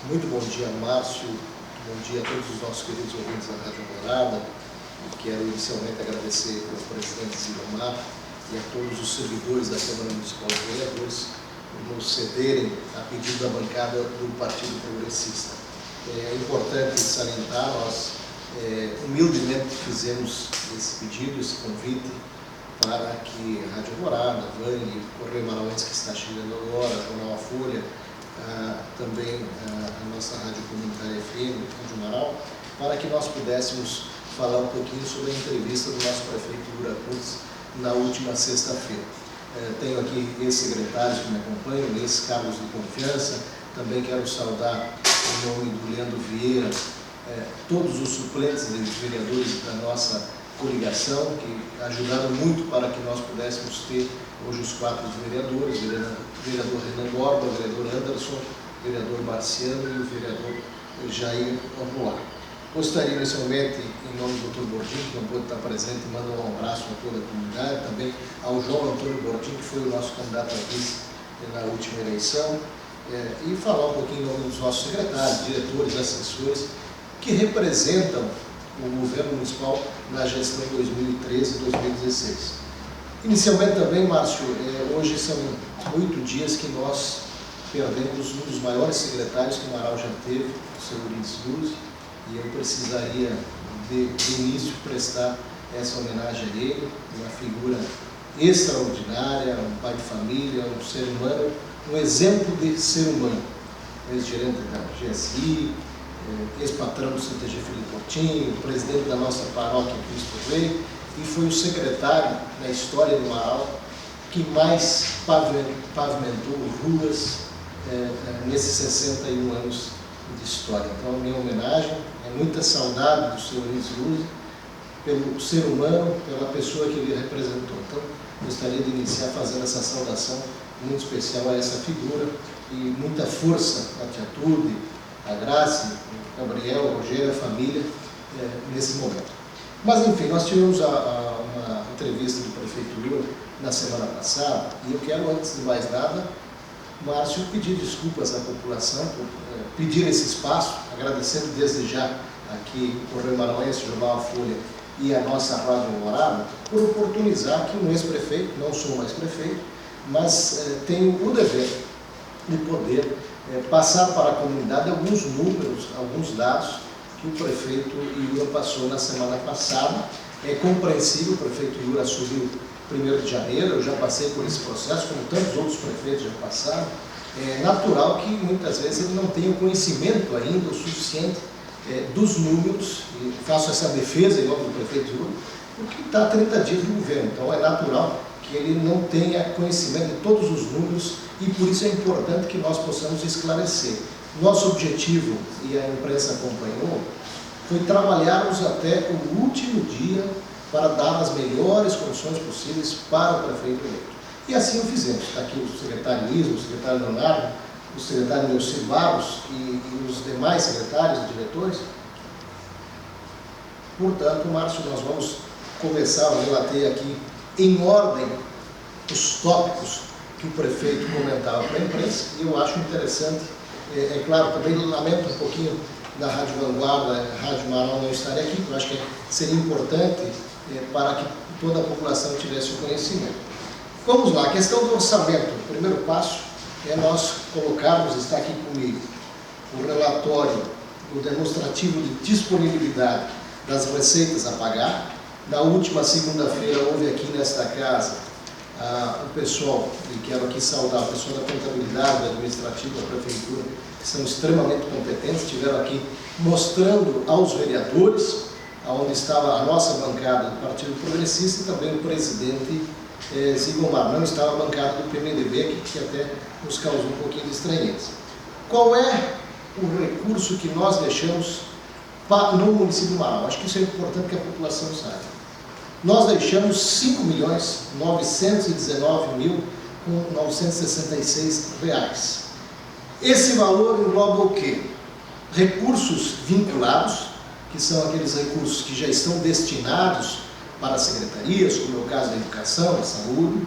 Muito bom dia, Márcio. Bom dia a todos os nossos queridos ouvintes da Rádio Alvorada. Quero inicialmente agradecer ao presidente Zilomar e a todos os servidores da Câmara Municipal de Vereadores por nos cederem a pedido da bancada do Partido Progressista. É importante salientar, nós humildemente fizemos esse pedido, esse convite, para que a Rádio Alvorada, Vani, Correio Marauense, que está chegando agora, a Jornal A Folha, também a nossa rádio comunitária FM, Rádio Marau, para que nós pudéssemos falar um pouquinho sobre a entrevista do nosso prefeito Yura Kurtz na última sexta-feira. Tenho aqui ex-secretários que me acompanham, ex-cargos de confiança. Também quero saudar, em nome do Leandro Vieira, todos os suplentes de vereadores da nossa coligação, que ajudaram muito para que nós pudéssemos ter hoje os 4 vereadores, o vereador Renan Borba, o vereador Anderson, o vereador Marciano e o vereador Jair Ambular. Gostaria inicialmente, em nome do Dr. Bordim, que não pôde estar presente, mandar um abraço a toda a comunidade, também ao João Antônio Bordim, que foi o nosso candidato a vice na última eleição, e falar um pouquinho em nome dos nossos secretários, diretores, assessores, que representam o governo municipal na gestão 2013-2016. Inicialmente também, Márcio, hoje são 8 dias que nós perdemos um dos maiores secretários que o Marau já teve, o seu Ulisses Luz, e eu precisaria, de início, prestar essa homenagem a ele, uma figura extraordinária, um pai de família, um ser humano, um exemplo de ser humano, ex-gerente da GSI, ex-patrão do CTG Felipe Portinho, presidente da nossa paróquia Cristo Rei, e foi o secretário na história do Marau que mais pavimentou ruas nesses 61 anos de história. Então, a minha homenagem é muita saudade do Sr. Ulisses Luz, pelo ser humano, pela pessoa que ele representou. Então, gostaria de iniciar fazendo essa saudação muito especial a essa figura e muita força, a atitude, a Graça, o Gabriel, o Rogério, a família, nesse momento. Mas, enfim, nós tivemos uma entrevista do prefeito Yura na semana passada, e eu quero, antes de mais nada, Márcio, pedir desculpas à população por pedir esse espaço, agradecendo desde já aqui o Correio Marauense, o Jornal A Folha e a nossa Rádio Alvorada, por oportunizar que um ex-prefeito, não sou mais prefeito, mas tenho o dever de poder passar para a comunidade alguns números, alguns dados que o prefeito Yura passou na semana passada. É compreensível, o prefeito Yura assumiu 1º de janeiro, eu já passei por esse processo, como tantos outros prefeitos já passaram. É natural que muitas vezes ele não tenha o conhecimento ainda o suficiente dos números, e faço essa defesa em nome do prefeito Yura, porque está há 30 dias no governo, então é natural que ele não tenha conhecimento de todos os números, e por isso é importante que nós possamos esclarecer. Nosso objetivo, e a imprensa acompanhou, foi trabalharmos até o último dia para dar as melhores condições possíveis para o prefeito eleito. E assim o fizemos. Está aqui o secretário Ismo, o secretário Leonardo, o secretário Nelson Barros e os demais secretários e diretores. Portanto, Márcio, nós vamos começar a relatar aqui em ordem os tópicos que o prefeito comentava para a imprensa, e eu acho interessante, é claro, também lamento um pouquinho da Rádio Vanguarda, Rádio Marau não estar aqui, porque eu acho que seria importante para que toda a população tivesse o conhecimento. Vamos lá, a questão do orçamento. O primeiro passo é nós colocarmos, está aqui comigo, o relatório do demonstrativo de disponibilidade das receitas a pagar. Na última segunda-feira houve aqui nesta casa o pessoal, e quero aqui saudar o pessoal da contabilidade, da administrativa, da prefeitura, que são extremamente competentes, estiveram aqui mostrando aos vereadores onde estava a nossa bancada do Partido Progressista e também o presidente Zilomar. Não estava a bancada do PMDB, que até nos causou um pouquinho de estranheza. Qual é o recurso que nós deixamos no município do Marau? Acho que isso é importante que a população saiba. Nós deixamos R$5.919.966. Esse valor engloba o quê? Recursos vinculados, que são aqueles recursos que já estão destinados para secretarias, como é o caso da educação, da saúde,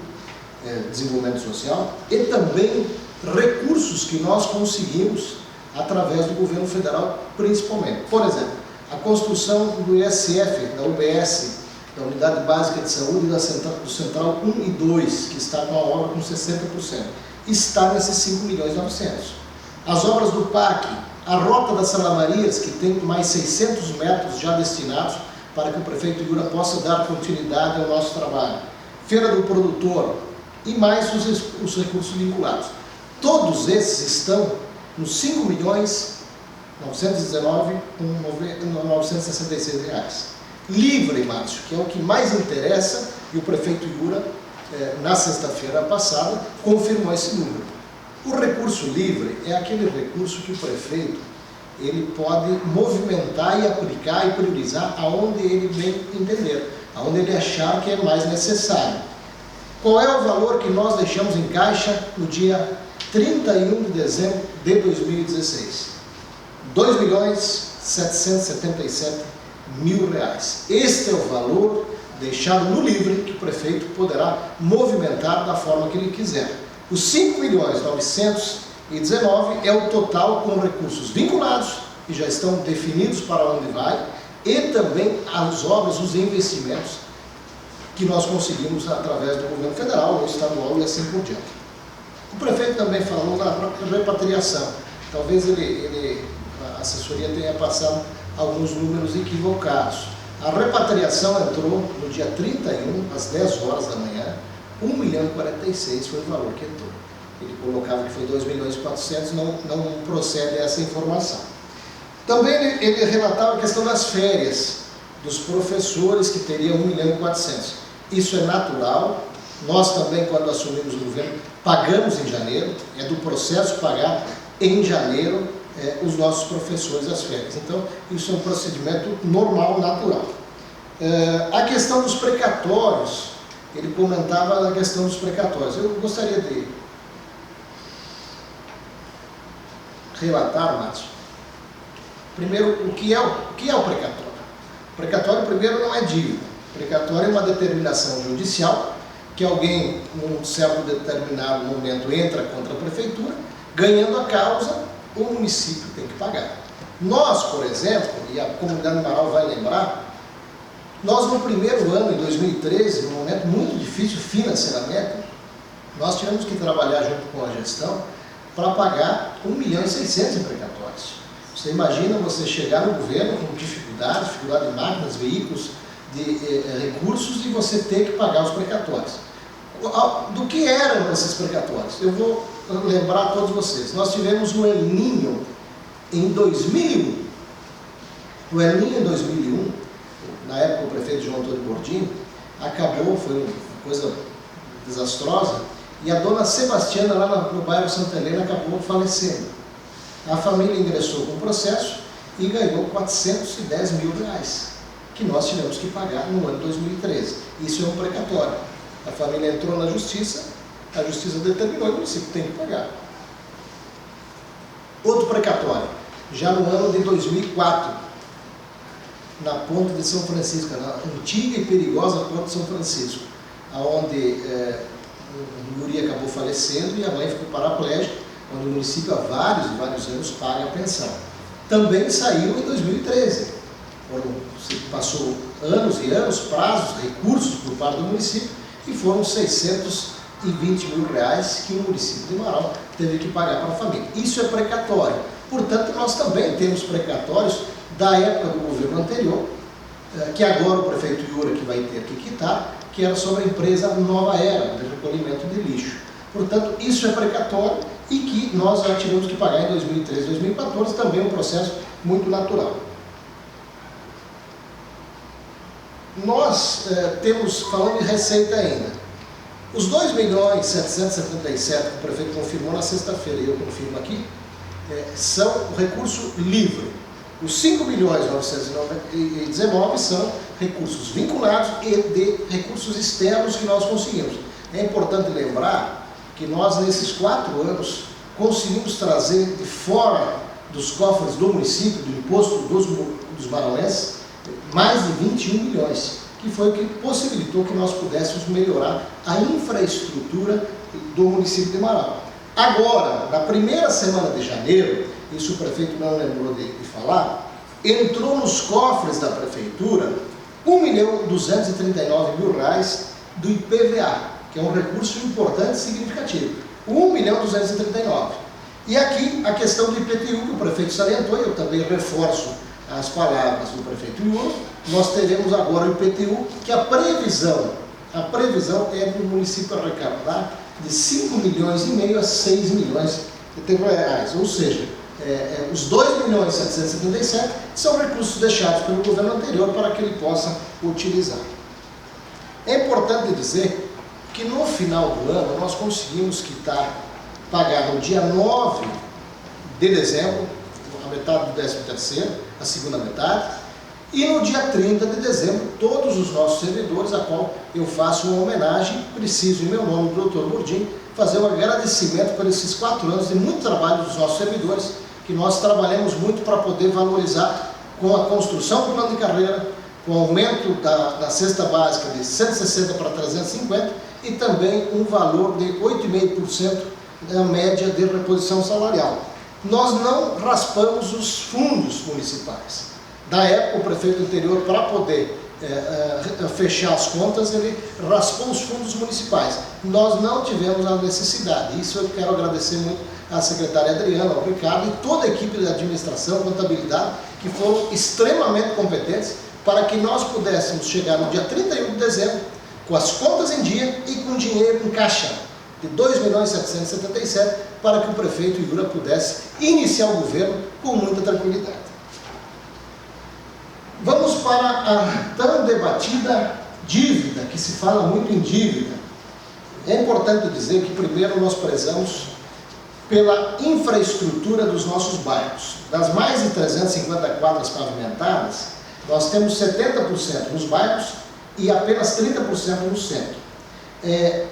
desenvolvimento social, e também recursos que nós conseguimos através do governo federal principalmente. Por exemplo, a construção do ISF, da UBS, da Unidade Básica de Saúde do Central 1 e 2, que está com a obra com 60%, está nesses 5.900.000. As obras do PAC, a Rota das Salamarias, que tem mais 600 metros já destinados para que o prefeito Yura possa dar continuidade ao nosso trabalho. Feira do Produtor e mais os recursos vinculados. Todos esses estão nos 5.919.966 reais. Livre, Márcio, que é o que mais interessa, e o prefeito Yura, na sexta-feira passada, confirmou esse número. O recurso livre é aquele recurso que o prefeito ele pode movimentar e aplicar e priorizar aonde ele bem entender, aonde ele achar que é mais necessário. Qual é o valor que nós deixamos em caixa no dia 31 de dezembro de 2016? R$ 2.777.000 reais. Este é o valor deixado no livre que o prefeito poderá movimentar da forma que ele quiser. Os 5.919.000 é o total com recursos vinculados, que já estão definidos para onde vai, e também as obras, os investimentos que nós conseguimos através do governo federal, ou estadual e assim por diante. O prefeito também falou na repatriação. Talvez a assessoria tenha passado alguns números equivocados. A repatriação entrou no dia 31, às 10 horas da manhã, 1.046.000 foi o valor que entrou. Ele colocava que foi 2.400.000, não procede essa informação. Também ele relatava a questão das férias dos professores que teriam 1.400.000. Isso é natural. Nós também, quando assumimos o governo, pagamos em janeiro, é do processo pagar em janeiro os nossos professores as férias. Então, isso é um procedimento normal, natural. A questão dos precatórios, ele comentava a questão dos precatórios. Eu gostaria de relatar, Márcio, primeiro, o que é o precatório? O precatório, primeiro, não é dívida. O precatório é uma determinação judicial que alguém, num certo determinado momento, entra contra a prefeitura, ganhando a causa, o município tem que pagar. Nós, por exemplo, e a comunidade de Marau vai lembrar, nós no primeiro ano, em 2013, num momento muito difícil financeiramente, nós tivemos que trabalhar junto com a gestão para pagar 1.600.000 em precatórios. Você imagina você chegar no governo com dificuldade de máquinas, veículos, de recursos, e você ter que pagar os precatórios. Do que eram esses precatórios? Eu vou lembrar a todos vocês. Nós tivemos o El Niño em 2001. O El Niño em 2001, na época o prefeito João Antônio Gordinho, acabou, foi uma coisa desastrosa, e a dona Sebastiana, lá no bairro Santa Helena, acabou falecendo. A família ingressou com o processo e ganhou 410.000 reais, que nós tivemos que pagar no ano 2013. Isso é um precatório. A família entrou na justiça, a justiça determinou e o município tem que pagar. Outro precatório, já no ano de 2004, na ponte de São Francisco, na antiga e perigosa ponte de São Francisco, onde o guri acabou falecendo e a mãe ficou paraplégica, onde o município há vários anos paga a pensão. Também saiu em 2013. Passou anos e anos, prazos, recursos por parte do município, e foram 620.000 reais que o município de Marau teve que pagar para a família. Isso é precatório. Portanto, nós também temos precatórios da época do governo anterior, que agora o prefeito Yura que vai ter que quitar, que era sobre a empresa Nova Era, de recolhimento de lixo. Portanto, isso é precatório e que nós já tivemos que pagar em 2013 e 2014, também um processo muito natural. Nós temos, falando de receita ainda, os 2.777.000 que o prefeito confirmou na sexta-feira, e eu confirmo aqui, são o recurso livre. Os 5.919.000 são recursos vinculados e de recursos externos que nós conseguimos. É importante lembrar que nós, nesses 4 anos, conseguimos trazer de fora dos cofres do município, do imposto dos marauenses, mais de 21 milhões, que foi o que possibilitou que nós pudéssemos melhorar a infraestrutura do município de Marau. Agora, na primeira semana de janeiro, isso o prefeito não lembrou de falar, entrou nos cofres da prefeitura R$1.239.000 do IPVA, que é um recurso importante e significativo. R$1.239.000. E aqui a questão do IPTU, que o prefeito salientou, e eu também reforço as palavras do prefeito Iura. Nós teremos agora o IPTU, que a previsão é do município arrecadar de 5,5 milhões a 6 milhões de reais, ou seja, os 2.777.000 são recursos deixados pelo governo anterior para que ele possa utilizar. É importante dizer que no final do ano nós conseguimos pagar no dia 9 de dezembro, a metade do 13º, a segunda metade, e no dia 30 de dezembro, todos os nossos servidores, a qual eu faço uma homenagem, preciso, em meu nome, do Dr. Burdim, fazer um agradecimento por esses 4 anos de muito trabalho dos nossos servidores, que nós trabalhamos muito para poder valorizar com a construção do plano de carreira, com o aumento da cesta básica de 160 para 350 e também um valor de 8,5% da média de reposição salarial. Nós não raspamos os fundos municipais. Na época, o prefeito anterior, para poder fechar as contas, ele raspou os fundos municipais. Nós não tivemos a necessidade. Isso eu quero agradecer muito à secretária Adriana, ao Ricardo e toda a equipe de administração, contabilidade, que foram extremamente competentes para que nós pudéssemos chegar no dia 31 de dezembro com as contas em dia e com dinheiro em caixa de 2.777.000 para que o prefeito Iura pudesse iniciar o governo com muita tranquilidade. Vamos para a tão debatida dívida, que se fala muito em dívida. É importante dizer que primeiro nós prezamos pela infraestrutura dos nossos bairros. Das mais de 350 quadras pavimentadas, nós temos 70% nos bairros e apenas 30% no centro.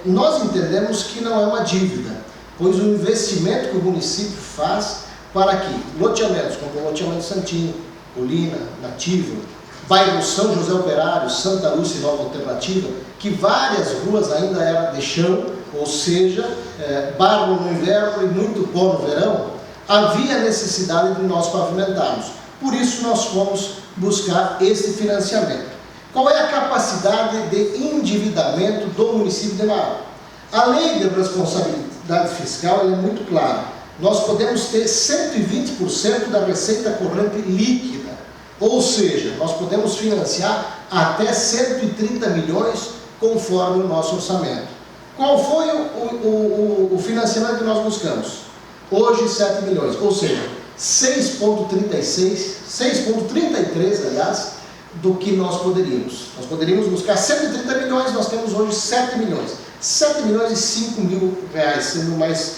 Nós entendemos que não é uma dívida, pois o investimento que o município faz para que loteamentos, como o loteamento Santinho, Colina, Nativa, bairro São José Operário, Santa Lúcia e Nova Alternativa, que várias ruas ainda eram de chão, ou seja, barro no inverno e muito pó no verão, havia necessidade de nós pavimentarmos. Por isso nós fomos buscar esse financiamento. Qual é a capacidade de endividamento do município de Marabá? A lei de responsabilidade fiscal é muito clara. Nós podemos ter 120% da receita corrente líquida, ou seja, nós podemos financiar até 130 milhões conforme o nosso orçamento. Qual foi o financiamento que nós buscamos? Hoje 7 milhões, ou seja, 6,33, aliás, do que nós poderíamos. Nós poderíamos buscar 130 milhões, nós temos hoje 7 milhões. 7 milhões e 5 mil reais, sendo mais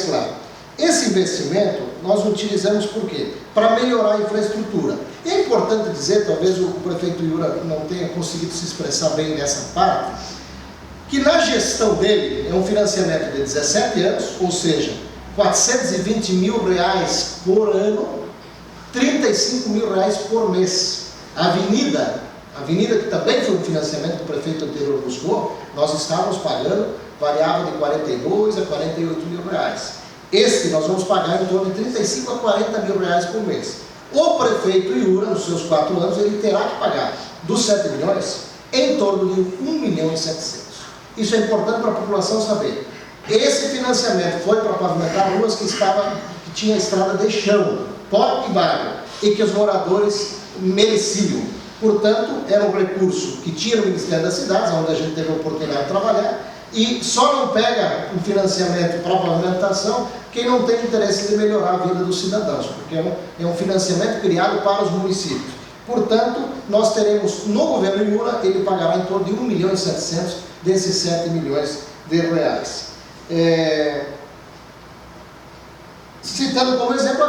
claro. Esse investimento nós utilizamos por quê? Para melhorar a infraestrutura. É importante dizer, talvez o prefeito Iura não tenha conseguido se expressar bem nessa parte, que na gestão dele é um financiamento de 17 anos, ou seja, 420 mil reais por ano, 35 mil reais por mês. A avenida que também foi um financiamento que o prefeito anterior buscou, nós estávamos pagando, variava de 42 a 48 mil reais. Este nós vamos pagar em torno de 35 a 40 mil reais por mês. O prefeito Iura, nos seus 4 anos, ele terá que pagar dos 7 milhões em torno de 1.700.000. Isso é importante para a população saber. Esse financiamento foi para pavimentar ruas que tinha estrada de chão, pó e barro, e que os moradores mereciam. Portanto, era um recurso que tinha no Ministério das Cidades, onde a gente teve a oportunidade de trabalhar, e só não pega um financiamento para pavimentação quem não tem interesse de melhorar a vida dos cidadãos, porque é um financiamento criado para os municípios. Portanto, nós teremos no governo Iura, ele pagará em torno de 1.700.000 desses 7 milhões de reais. Citando como exemplo a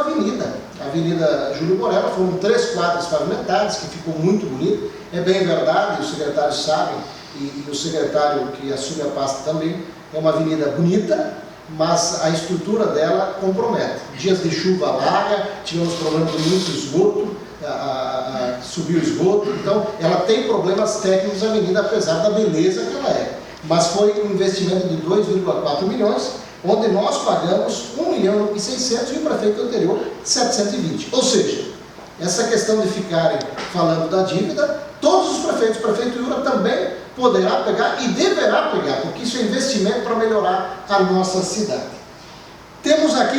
Avenida Júlio Borella, foram 3 quadras pavimentadas, que ficou muito bonito. É bem verdade, os secretários sabem, e o secretário que assume a pasta também, é uma avenida bonita, mas a estrutura dela compromete. Dias de chuva alaga, tivemos problemas de muito esgoto, subiu o esgoto, então ela tem problemas técnicos a avenida, apesar da beleza que ela é. Mas foi um investimento de 2,4 milhões, onde nós pagamos 1.600.000 e o prefeito anterior 720. Ou seja, essa questão de ficarem falando da dívida, todos os prefeitos, o prefeito Iura também poderá pegar e deverá pegar, porque isso é investimento para melhorar a nossa cidade. Temos aqui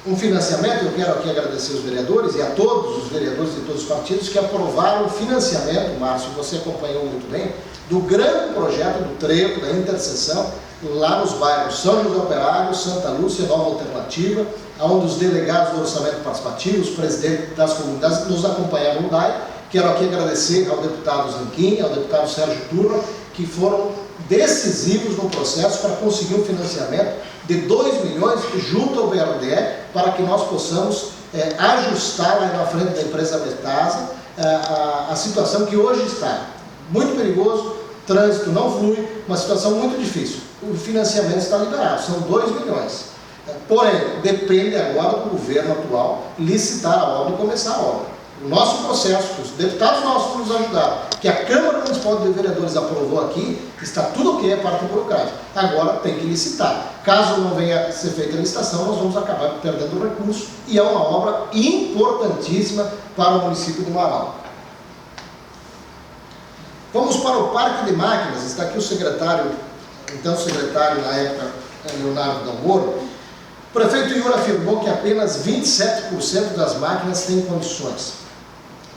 um financiamento. Eu quero aqui agradecer os vereadores e a todos os vereadores de todos os partidos que aprovaram o financiamento, Márcio, você acompanhou muito bem, do grande projeto do trevo, da interseção, lá nos bairros São José Operário, Santa Lúcia, Nova Alternativa, onde os delegados do orçamento participativo, os presidentes das comunidades nos acompanharam no DAI. Quero aqui agradecer ao deputado Zanquim, ao deputado Sérgio Turra, que foram decisivos no processo para conseguir um financiamento de 2 milhões junto ao BRDE, para que nós possamos ajustar lá na frente da empresa Metasa a situação que hoje está muito perigoso, trânsito não flui, uma situação muito difícil. O financiamento está liberado, são 2 milhões. Porém, depende agora do governo atual licitar a obra e começar a obra. O nosso processo, que os deputados nossos nos ajudaram, que a Câmara Municipal de Vereadores aprovou aqui, está tudo ok, é parte burocrática. Agora tem que licitar. Caso não venha a ser feita a licitação, nós vamos acabar perdendo o recurso, e é uma obra importantíssima para o município de Marau. Vamos para o Parque de Máquinas. Está aqui o secretário, então o secretário na época, Leonardo Dalmoro. O prefeito Iura afirmou que apenas 27% das máquinas têm condições.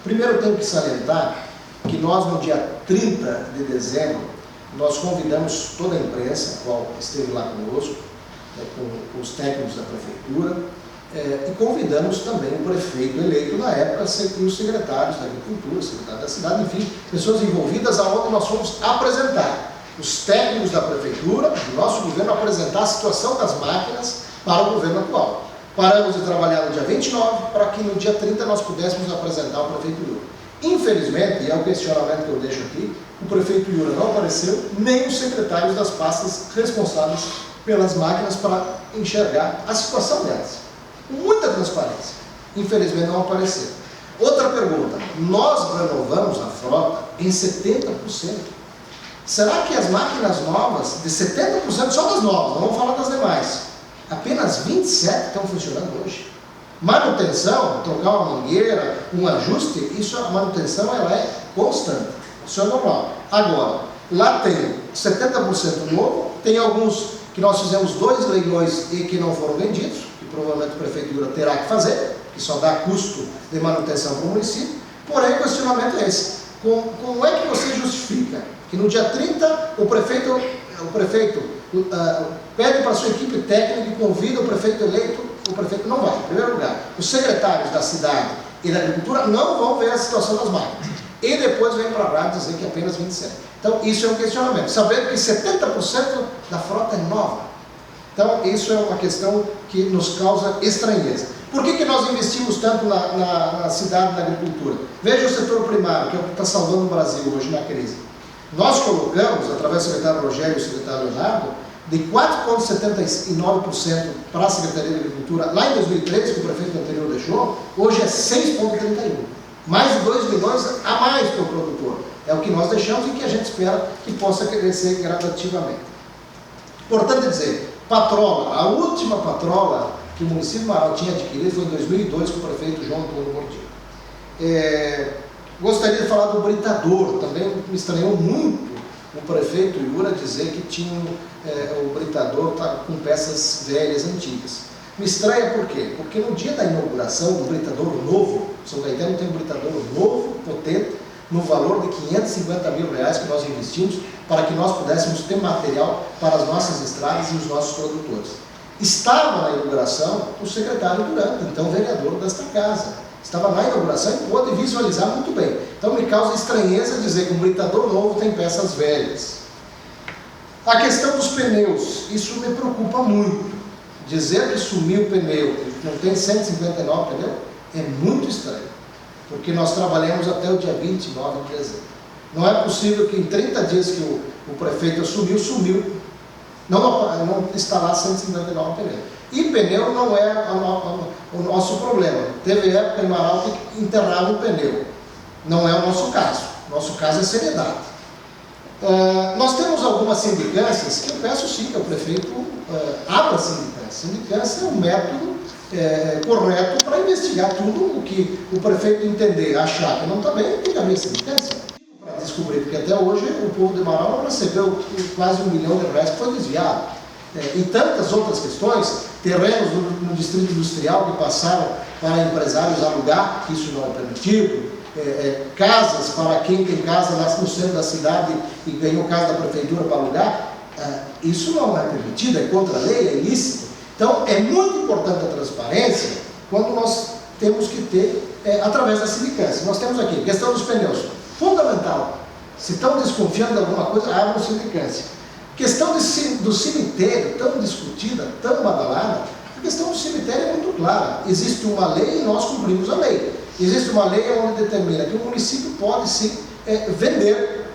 Primeiro, tenho que salientar que nós, no dia 30 de dezembro, nós convidamos toda a imprensa, a qual esteve lá conosco, com os técnicos da prefeitura, e convidamos também o prefeito eleito na época e os secretários da agricultura, o secretário da cidade, enfim, pessoas envolvidas, aonde nós fomos apresentar os técnicos da prefeitura, do nosso governo, apresentar a situação das máquinas para o governo atual. Paramos de trabalhar no dia 29 para que no dia 30 nós pudéssemos apresentar o prefeito Iura. Infelizmente, e é o questionamento que eu deixo aqui, o prefeito Iura não apareceu, nem os secretários das pastas responsáveis pelas máquinas para enxergar a situação delas. Com muita transparência. Infelizmente não apareceu. Outra pergunta: nós renovamos a frota em 70%. Será que as máquinas novas, de 70%, só das novas, não vamos falar das demais, apenas 27 estão funcionando hoje? Manutenção, trocar uma mangueira, um ajuste, isso, a manutenção ela é constante. Isso é normal. Agora, lá tem 70% novo, tem alguns que nós fizemos 2 leilões e que não foram vendidos, que provavelmente a prefeitura terá que fazer, que só dá custo de manutenção para o município. Porém, o questionamento é esse: como é que você justifica que no dia 30 o prefeito pede para a sua equipe técnica e convida o prefeito eleito, o prefeito não vai? Em primeiro lugar, os secretários da cidade e da agricultura não vão ver a situação das máquinas, e depois vem para lá dizer que apenas 27%. Então, isso é um questionamento, sabendo que 70% da frota é nova. Então, isso é uma questão que nos causa estranheza. Por que nós investimos tanto na cidade da agricultura? Veja o setor primário, que é o que está salvando o Brasil hoje na crise. Nós colocamos, através do secretário Rogério e do secretário Leonardo, de 4,79% para a Secretaria da Agricultura, lá em 2013, que o prefeito anterior deixou, hoje é 6,31%. Mais de 2 milhões a mais para o produtor. É o que nós deixamos e que a gente espera que possa crescer gradativamente. Importante dizer, patrola, a última patrola que o município de Marau tinha adquirido foi em 2002 com o prefeito João Antônio Gordilho. Gostaria de falar do britador. Também me estranhou muito o prefeito Iura dizer que tinha o britador com peças velhas, antigas. Me estranha por quê? Porque no dia da inauguração do britador novo, São Caetano tem um britador novo, potente, no valor de R$550 mil que nós investimos para que nós pudéssemos ter material para as nossas estradas e os nossos produtores. Estava na inauguração o secretário Durante, então vereador desta casa. Estava na inauguração e pôde visualizar muito bem. Então me causa estranheza dizer que um britador novo tem peças velhas. A questão dos pneus, isso me preocupa muito. Dizer que sumiu o pneu, não tem 159 pneus, é muito estranho. Porque nós trabalhamos até o dia 29 de dezembro. Não é possível que em 30 dias que o prefeito assumiu, sumiu. Não está lá 159 pneus. E pneu não é o nosso problema. Teve época em Marau que enterrava o pneu. Não é o nosso caso. Nosso caso é seriedade. Nós temos algumas sindicâncias que eu peço sim que o prefeito abra a sindicância. Sindicância é um método correto para investigar tudo o que o prefeito entender, achar que não está bem, tem que abrir a sindicância. Para descobrir, porque até hoje o povo de Marau não recebeu quase R$1 milhão que foi desviado. E tantas outras questões, terrenos no distrito industrial que passaram para empresários alugar, que isso não é permitido, casas para quem tem casa no centro da cidade e ganhou casa da prefeitura para alugar, isso não é permitido, é contra a lei, é ilícito. Então, é muito importante a transparência quando nós temos que ter, através da sindicância. Nós temos aqui, questão dos pneus, fundamental. Se estão desconfiando de alguma coisa, abram sindicância. Questão do cemitério, tão discutida, tão badalada, a questão do cemitério é muito clara. Existe uma lei e nós cumprimos a lei. Existe uma lei onde determina que o município pode sim vender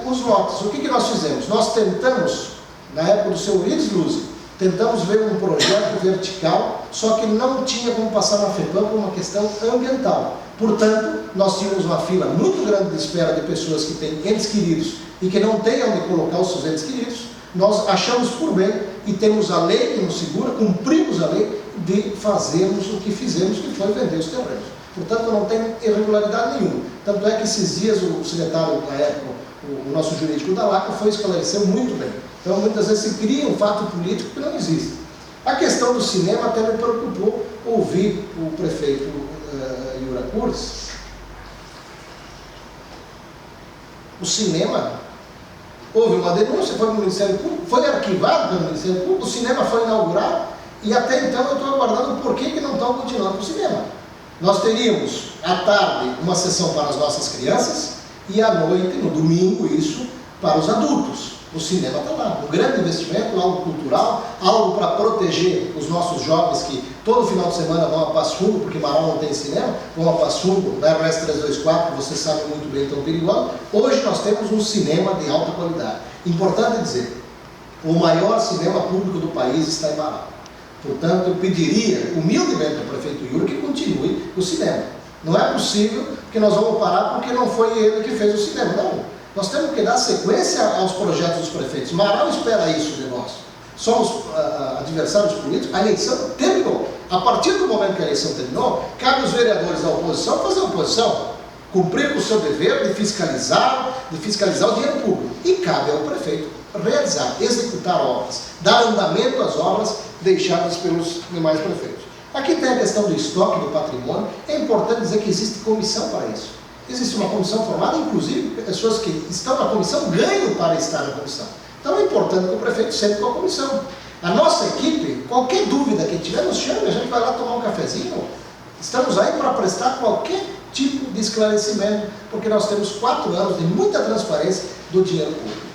os lotes. O que nós fizemos? Nós tentamos, na época do seu Eurides Luzzi, tentamos ver um projeto vertical, só que não tinha como passar na FEPAM por uma questão ambiental. Portanto, nós tínhamos uma fila muito grande de espera de pessoas que têm entes queridos e que não têm onde colocar os seus entes queridos. Nós achamos por bem e temos a lei que nos segura, cumprimos a lei de fazermos o que fizemos, que foi vender os terrenos. Portanto, não tem irregularidade nenhuma. Tanto é que esses dias o secretário da época, o nosso jurídico da LACA, foi esclarecer muito bem. Então, muitas vezes se cria um fato político que não existe. A questão do cinema até me preocupou ouvir o prefeito Yura Kurz. O cinema, houve uma denúncia, foi para o Ministério Público, foi arquivado pelo Ministério Público, o cinema foi inaugurado e até então eu estou aguardando por que não estão continuando com o cinema. Nós teríamos, à tarde, uma sessão para as nossas crianças e à noite, no domingo, isso, para os adultos. O cinema está lá, um grande investimento, algo cultural, algo para proteger os nossos jovens que todo final de semana vão a Passo Fundo, porque Marau não tem cinema, vão a Passo Fundo, na RS 324, que vocês sabem muito bem, tão perigoso. Hoje nós temos um cinema de alta qualidade. Importante dizer, o maior cinema público do país está em Marau. Portanto, eu pediria humildemente ao prefeito Yura que continue o cinema. Não é possível que nós vamos parar porque não foi ele que fez o cinema, não. Nós temos que dar sequência aos projetos dos prefeitos. Marau espera isso de nós. Somos adversários políticos. A eleição terminou. A partir do momento que a eleição terminou, cabe aos vereadores da oposição fazer oposição, cumprir com o seu dever de fiscalizar o dinheiro público. E cabe ao prefeito realizar, executar obras, dar andamento às obras deixadas pelos demais prefeitos. Aqui tem a questão do estoque do patrimônio. É importante dizer que existe comissão para isso. Existe uma comissão formada, inclusive pessoas que estão na comissão ganham para estar na comissão. Então é importante que o prefeito sempre com a comissão. A nossa equipe, qualquer dúvida que tiver, nos chame, a gente vai lá tomar um cafezinho. Estamos aí para prestar qualquer tipo de esclarecimento, porque nós temos 4 anos de muita transparência do dinheiro público.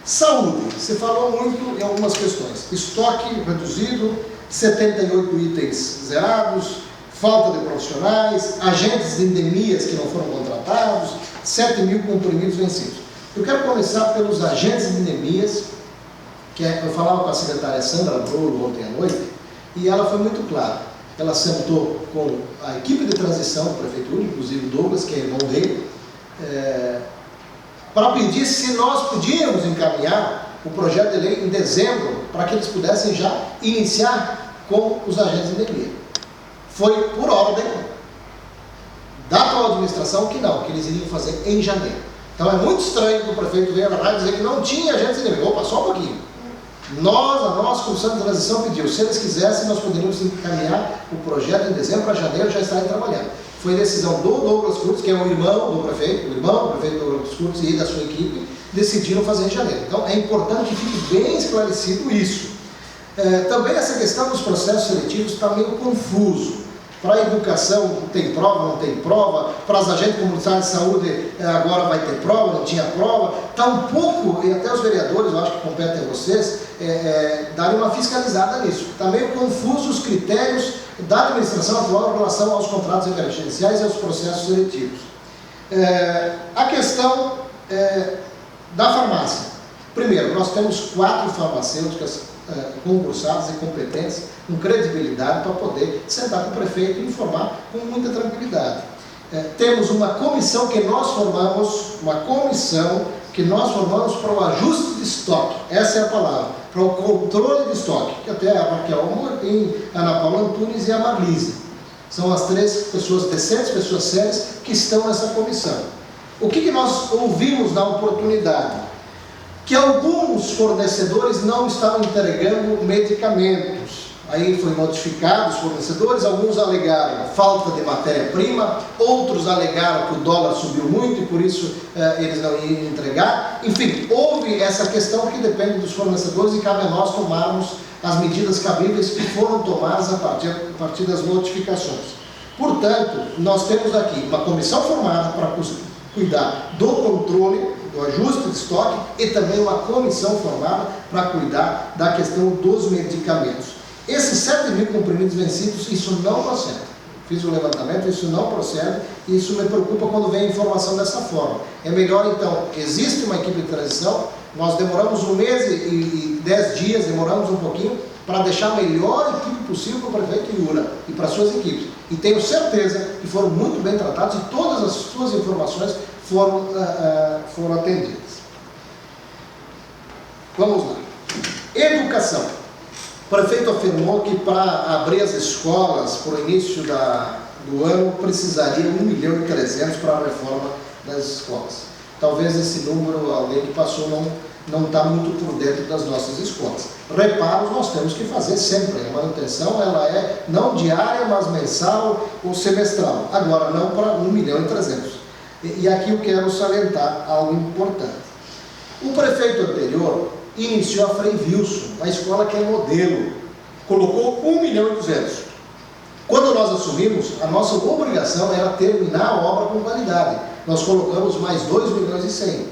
Saúde, você falou muito em algumas questões. Estoque reduzido, 78 itens zerados, falta de profissionais, agentes de endemias que não foram contratados, 7.000 comprimidos vencidos. Eu quero começar pelos agentes de endemias, que eu falava com a secretária Sandra Brolo ontem à noite, e ela foi muito clara. Ela sentou com a equipe de transição da prefeitura, inclusive o Douglas, que é irmão dele, para pedir se nós podíamos encaminhar o projeto de lei em dezembro, para que eles pudessem já iniciar com os agentes de endemia. Foi por ordem da atual administração que não, que eles iriam fazer em janeiro. Então é muito estranho que o prefeito venha na rádio dizer que não tinha agentes de endemia. Opa, só um pouquinho. A nossa comissão de transição pediu, se eles quisessem, nós poderíamos encaminhar o projeto em dezembro para janeiro já estarem trabalhando. Foi decisão do Douglas Kurtz, que é o irmão do prefeito Douglas Kurtz e da sua equipe, decidiram fazer em janeiro. Então é importante que fique bem esclarecido isso. Também essa questão dos processos seletivos está meio confuso. Para a educação tem prova, não tem prova, para as agentes comunitárias de saúde agora vai ter prova, não tinha prova. Está um pouco, e até os vereadores, eu acho que competem a vocês, darem uma fiscalizada nisso. Está meio confuso os critérios da administração atual em relação aos contratos emergenciais e aos processos seletivos. A questão da farmácia. Primeiro, nós temos 4 farmacêuticas concursadas e competentes, com credibilidade, para poder sentar com o prefeito e informar com muita tranquilidade. temos uma comissão que nós formamos, para o ajuste de estoque, essa é a palavra, para o controle de estoque, que até a Raquel Amorim, a Ana Paula Antunes e a Marlise. São as 3 pessoas decentes, pessoas sérias, que estão nessa comissão. O que nós ouvimos na oportunidade? Que alguns fornecedores não estavam entregando medicamentos. Aí foi notificado os fornecedores, alguns alegaram falta de matéria-prima, outros alegaram que o dólar subiu muito e por isso eles não iam entregar. Enfim, houve essa questão que depende dos fornecedores e cabe a nós tomarmos as medidas cabíveis que foram tomadas a partir das notificações. Portanto, nós temos aqui uma comissão formada para cuidar do controle, do ajuste de estoque e também uma comissão formada para cuidar da questão dos medicamentos. Esses 7 mil comprimidos vencidos, isso não procede. Fiz o levantamento, isso não procede e isso me preocupa quando vem a informação dessa forma. É melhor então, existe uma equipe de transição, nós demoramos 1 mês e 10 dias, demoramos um pouquinho, para deixar a melhor equipe possível para o prefeito Yura e para as suas equipes. E tenho certeza que foram muito bem tratados e todas as suas informações foram atendidas. Vamos lá. Educação. O prefeito afirmou que para abrir as escolas para o início do ano precisaria 1,3 milhão para a reforma das escolas. Talvez esse número, alguém que passou, não está muito por dentro das nossas escolas. Reparos nós temos que fazer sempre. A manutenção ela é não diária, mas mensal ou semestral. Agora, não para 1,3 milhão. E aqui eu quero salientar algo importante. O prefeito anterior iniciou a Frei Wilson, uma escola que é modelo, colocou 1,2 milhão. Quando nós assumimos, a nossa obrigação era terminar a obra com qualidade. Nós colocamos mais 2,1 milhões.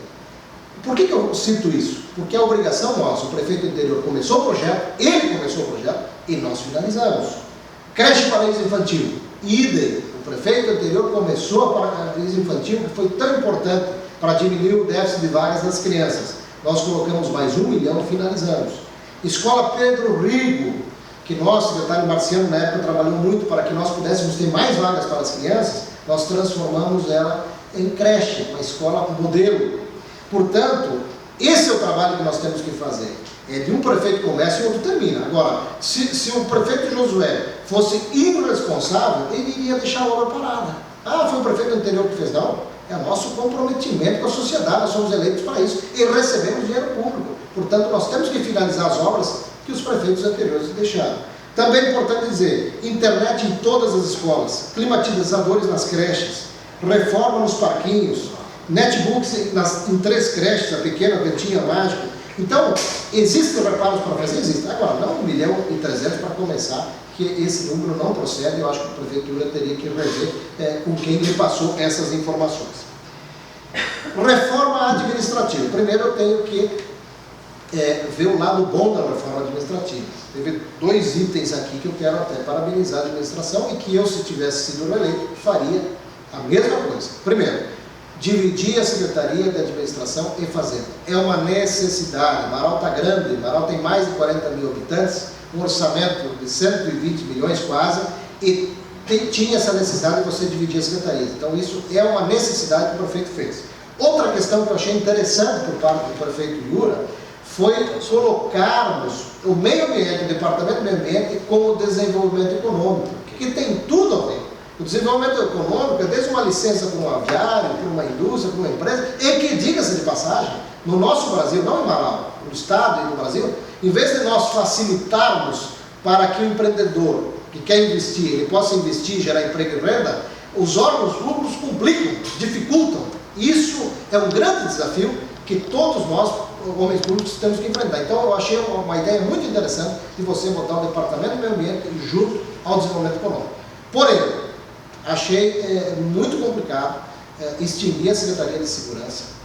Por que eu cito isso? Porque a obrigação nossa, o prefeito anterior começou o projeto, ele começou o projeto e nós finalizamos. Creche paraíso infantil, idem. O prefeito anterior começou a paraíso infantil, que foi tão importante para diminuir o déficit de vagas das crianças. Nós colocamos mais 1 milhão e finalizamos. Escola Pedro Rigo, que nós, secretário Marciano, na época, trabalhou muito para que nós pudéssemos ter mais vagas para as crianças, nós transformamos ela em creche, uma escola modelo. Portanto, esse é o trabalho que nós temos que fazer. É de um prefeito que começa e outro termina. Agora, se o prefeito Josué fosse irresponsável, ele iria deixar a obra parada. Ah, foi o prefeito anterior que fez, não. É nosso comprometimento com a sociedade, nós somos eleitos para isso e recebemos dinheiro público. Portanto, nós temos que finalizar as obras que os prefeitos anteriores deixaram. Também é importante dizer, internet em todas as escolas, climatizadores nas creches, reforma nos parquinhos, netbooks em 3 creches, a pequena, a Ventinha, Mágico. Então, existem reparos para fazer? Existem. Agora, não 1,3 milhão para começar, que esse número não procede. Eu acho que a prefeitura teria que rever com quem lhe passou essas informações. Reforma administrativa. Primeiro eu tenho que ver o lado bom da reforma administrativa. Teve 2 itens aqui que eu quero até parabenizar a administração e que eu, se tivesse sido reeleito, faria a mesma coisa. Primeiro, dividir a Secretaria de Administração e Fazenda. É uma necessidade. Marau está grande, Marau tem mais de 40 mil habitantes, um orçamento de 120 milhões quase, e tinha essa necessidade de você dividir as secretarias. Então isso é uma necessidade que o prefeito fez. Outra questão que eu achei interessante por parte do prefeito Yura foi colocarmos o meio ambiente, o departamento do meio ambiente, com o desenvolvimento econômico, que tem tudo a ver. O desenvolvimento econômico é desde uma licença para um aviário, para uma indústria, para uma empresa, e que, diga-se de passagem, no nosso Brasil, não em Marau, no Estado e no Brasil, em vez de nós facilitarmos para que o empreendedor que quer investir, ele possa investir, gerar emprego e renda, os órgãos públicos complicam, dificultam. Isso é um grande desafio que todos nós, homens públicos, temos que enfrentar. Então, eu achei uma ideia muito interessante de você botar o Departamento do Meio Ambiente junto ao desenvolvimento econômico. Porém, achei muito complicado extinguir a Secretaria de Segurança.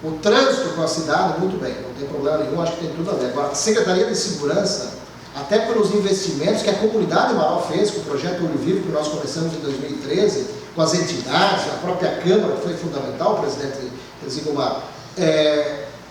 O trânsito com a cidade, muito bem, não tem problema nenhum, acho que tem tudo a ver. Agora, a Secretaria de Segurança, até pelos investimentos que a comunidade de Marau fez com o projeto Olho Vivo, que nós começamos em 2013, com as entidades, a própria Câmara, que foi fundamental, o presidente Zigomar,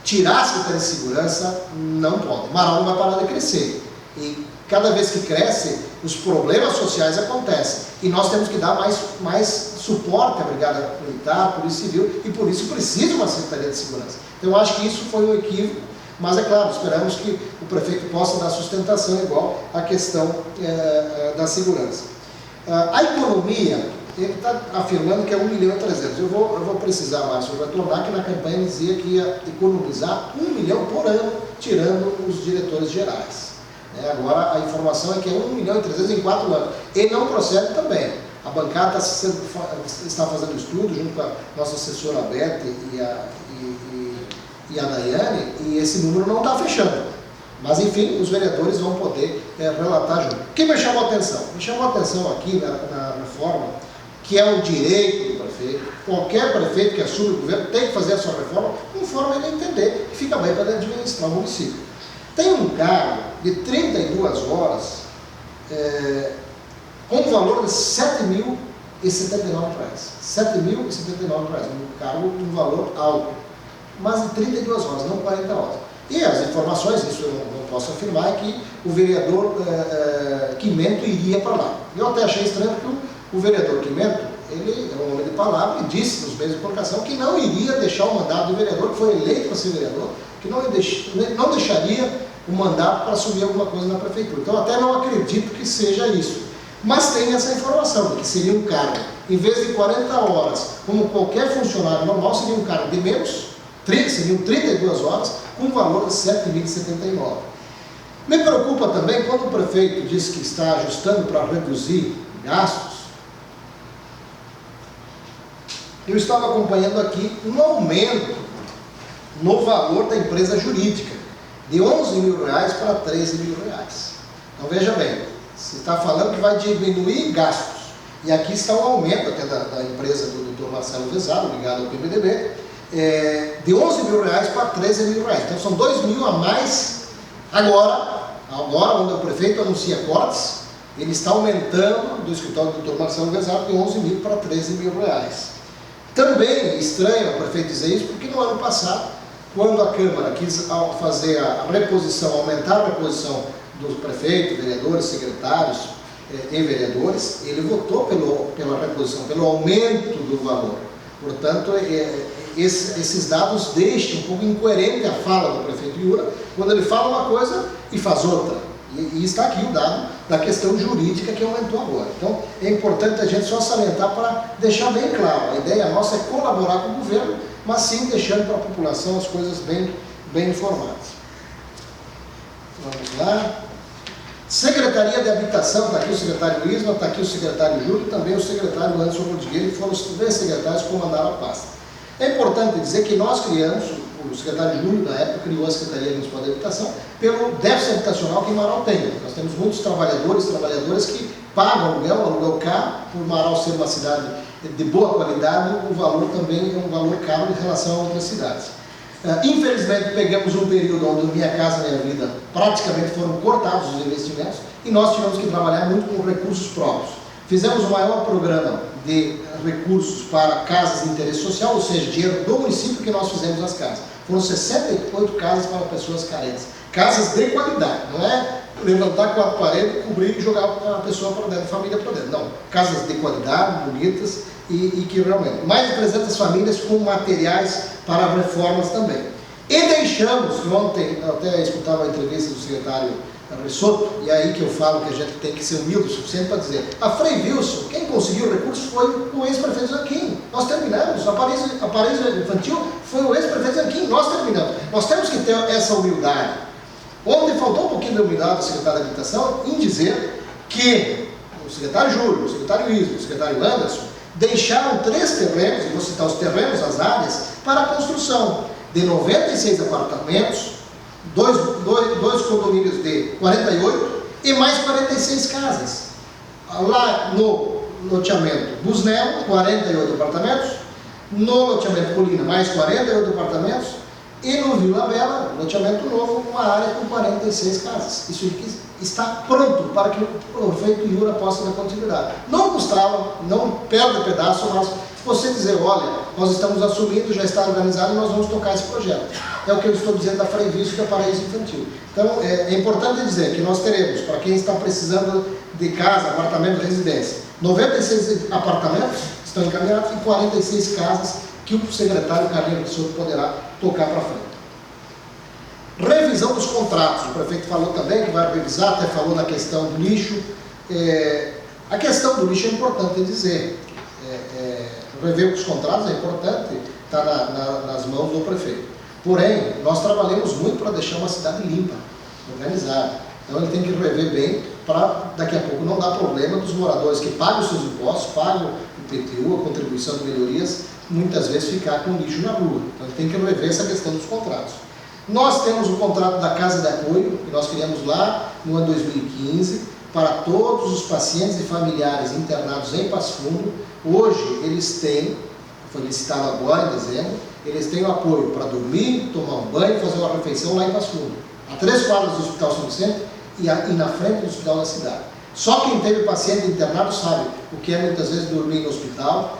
tirar a Secretaria de Segurança não pode. Marau não vai parar de crescer. E cada vez que cresce, os problemas sociais acontecem. E nós temos que dar mais suporte à Brigada Militar, Polícia Civil, e por isso precisa uma Secretaria de Segurança. Então eu acho que isso foi um equívoco, mas é claro, esperamos que o prefeito possa dar sustentação igual à questão da segurança. A economia, ele está afirmando que é 1.300.000. Eu vou precisar, Márcio, retornar que na campanha dizia que ia economizar 1 milhão por ano, tirando os diretores gerais. Agora a informação é que é 1.300.000 em 4 anos. E não procede também. A bancada está fazendo estudo junto com a nossa assessora Beth e a Daiane, e esse número não está fechando. Mas enfim, os vereadores vão poder relatar junto. O que me chamou a atenção? Me chamou a atenção aqui na reforma, que é o direito do prefeito. Qualquer prefeito que assume o governo tem que fazer a sua reforma conforme ele entender que fica bem para administrar o município. Tem um cargo de 32 horas com um valor de R$ 7.079. R$ 7.079, um cargo um valor alto, mas de 32 horas, não 40 horas. E as informações, isso eu não posso afirmar, é que o vereador Quimento iria para lá. Eu até achei estranho porque o vereador Quimento, ele é um homem de palavra e disse nos meios de comunicação que não iria deixar o mandato do vereador, que foi eleito para ser vereador, que não deixaria o mandato para assumir alguma coisa na prefeitura. Então até não acredito que seja isso. Mas tem essa informação, de que seria um cargo, em vez de 40 horas, como qualquer funcionário normal, seria um cargo de menos, seriam 32 horas, com um valor de R$ 7.079. Me preocupa também quando o prefeito diz que está ajustando para reduzir gastos. Eu estava acompanhando aqui um aumento no valor da empresa jurídica, de R$ 11.000 para R$ 13.000. Então veja bem, se está falando que vai diminuir gastos, e aqui está o aumento até da empresa do Dr. Marcelo Vezaro, ligado ao PMDB, de R$ 11.000 para R$ 13.000. Então são R$ 2.000 a mais. Agora onde o prefeito anuncia cortes, ele está aumentando do escritório do Dr. Marcelo Vezaro de R$ 11.000 para R$ 13.000. Também estranho o prefeito dizer isso, porque no ano passado, quando a Câmara quis fazer a reposição, aumentar a reposição dos prefeitos, vereadores, secretários e vereadores, ele votou pela reposição, pelo aumento do valor. Portanto, esses dados deixam um pouco incoerente a fala do prefeito Iura, quando ele fala uma coisa e faz outra. E está aqui o dado da questão jurídica que aumentou agora. Então, é importante a gente só salientar para deixar bem claro. A ideia nossa é colaborar com o governo, mas sim deixando para a população as coisas bem informadas. Vamos lá. Secretaria de Habitação, está aqui o secretário Isma, está aqui o secretário Júlio e também o secretário Anderson Rodrigues, que foram os 3 secretários que comandaram a pasta. É importante dizer que nós criamos, o secretário Júlio, na época, criou a Secretaria Municipal de Habitação pelo déficit habitacional que Marau tem. Nós temos muitos trabalhadoras que pagam aluguel caro, por Marau ser uma cidade de boa qualidade, o valor também é um valor caro em relação a outras cidades. Infelizmente, pegamos um período onde Minha Casa Minha Vida praticamente foram cortados os investimentos e nós tivemos que trabalhar muito com recursos próprios. Fizemos o maior programa de recursos para casas de interesse social, ou seja, dinheiro do município que nós fizemos as casas. Foram 68 casas para pessoas carentes. Casas de qualidade, não é levantar 4 paredes, cobrir e jogar a pessoa para dentro, a família para dentro. Não, casas de qualidade, bonitas e que realmente, mais de 300 famílias com materiais para reformas também. E deixamos, ontem eu até escutava a entrevista do secretário Risotto, e é aí que eu falo que a gente tem que ser humilde o suficiente para dizer, a Frei Wilson, quem conseguiu recursos foi o ex-prefeito Zanquim. Nós terminamos, a Paraíso Infantil foi o ex-prefeito Zanquim, nós terminamos. Nós temos que ter essa humildade. Ontem faltou um pouquinho de humildade do secretário de Habitação em dizer que o secretário Júlio, o secretário Isma, o secretário Anderson deixaram 3 terrenos, e vou citar os terrenos, as áreas, para a construção de 96 apartamentos, dois condomínios de 48 e mais 46 casas. Lá no loteamento Busnel, 48 apartamentos, no loteamento Colina, mais 48 apartamentos, e no Vila Bela, loteamento novo, uma área com 46 casas. Isso aqui está pronto para que o prefeito Iura possa dar continuidade. Não custava, não perde pedaço, mas você dizer, olha, nós estamos assumindo, já está organizado e nós vamos tocar esse projeto. É o que eu estou dizendo da Freivício, que é Paraíso Infantil. Então, é importante dizer que nós teremos, para quem está precisando de casa, apartamento, residência, 96 apartamentos estão encaminhados e 46 casas que o secretário Carneiro de Souto poderá tocar para frente. Revisão dos contratos, o prefeito falou também que vai revisar, até falou na questão do lixo. A questão do lixo é importante dizer, rever os contratos é importante, está nas mãos do prefeito. Porém, nós trabalhamos muito para deixar uma cidade limpa, organizada. Então ele tem que rever bem para daqui a pouco não dar problema dos moradores que pagam os seus impostos, pagam o IPTU, a contribuição de melhorias, muitas vezes ficar com lixo na rua. Então ele tem que rever essa questão dos contratos. Nós temos o contrato da Casa de Apoio, que nós criamos lá no ano 2015, para todos os pacientes e familiares internados em Passo Fundo. Hoje eles têm, foi licitado agora em dezembro, eles têm o apoio para dormir, tomar um banho, fazer uma refeição lá em Passo Fundo, a 3 quadras do Hospital São Vicente e na frente do Hospital da cidade. Só quem teve paciente internado sabe o que é muitas vezes dormir no hospital,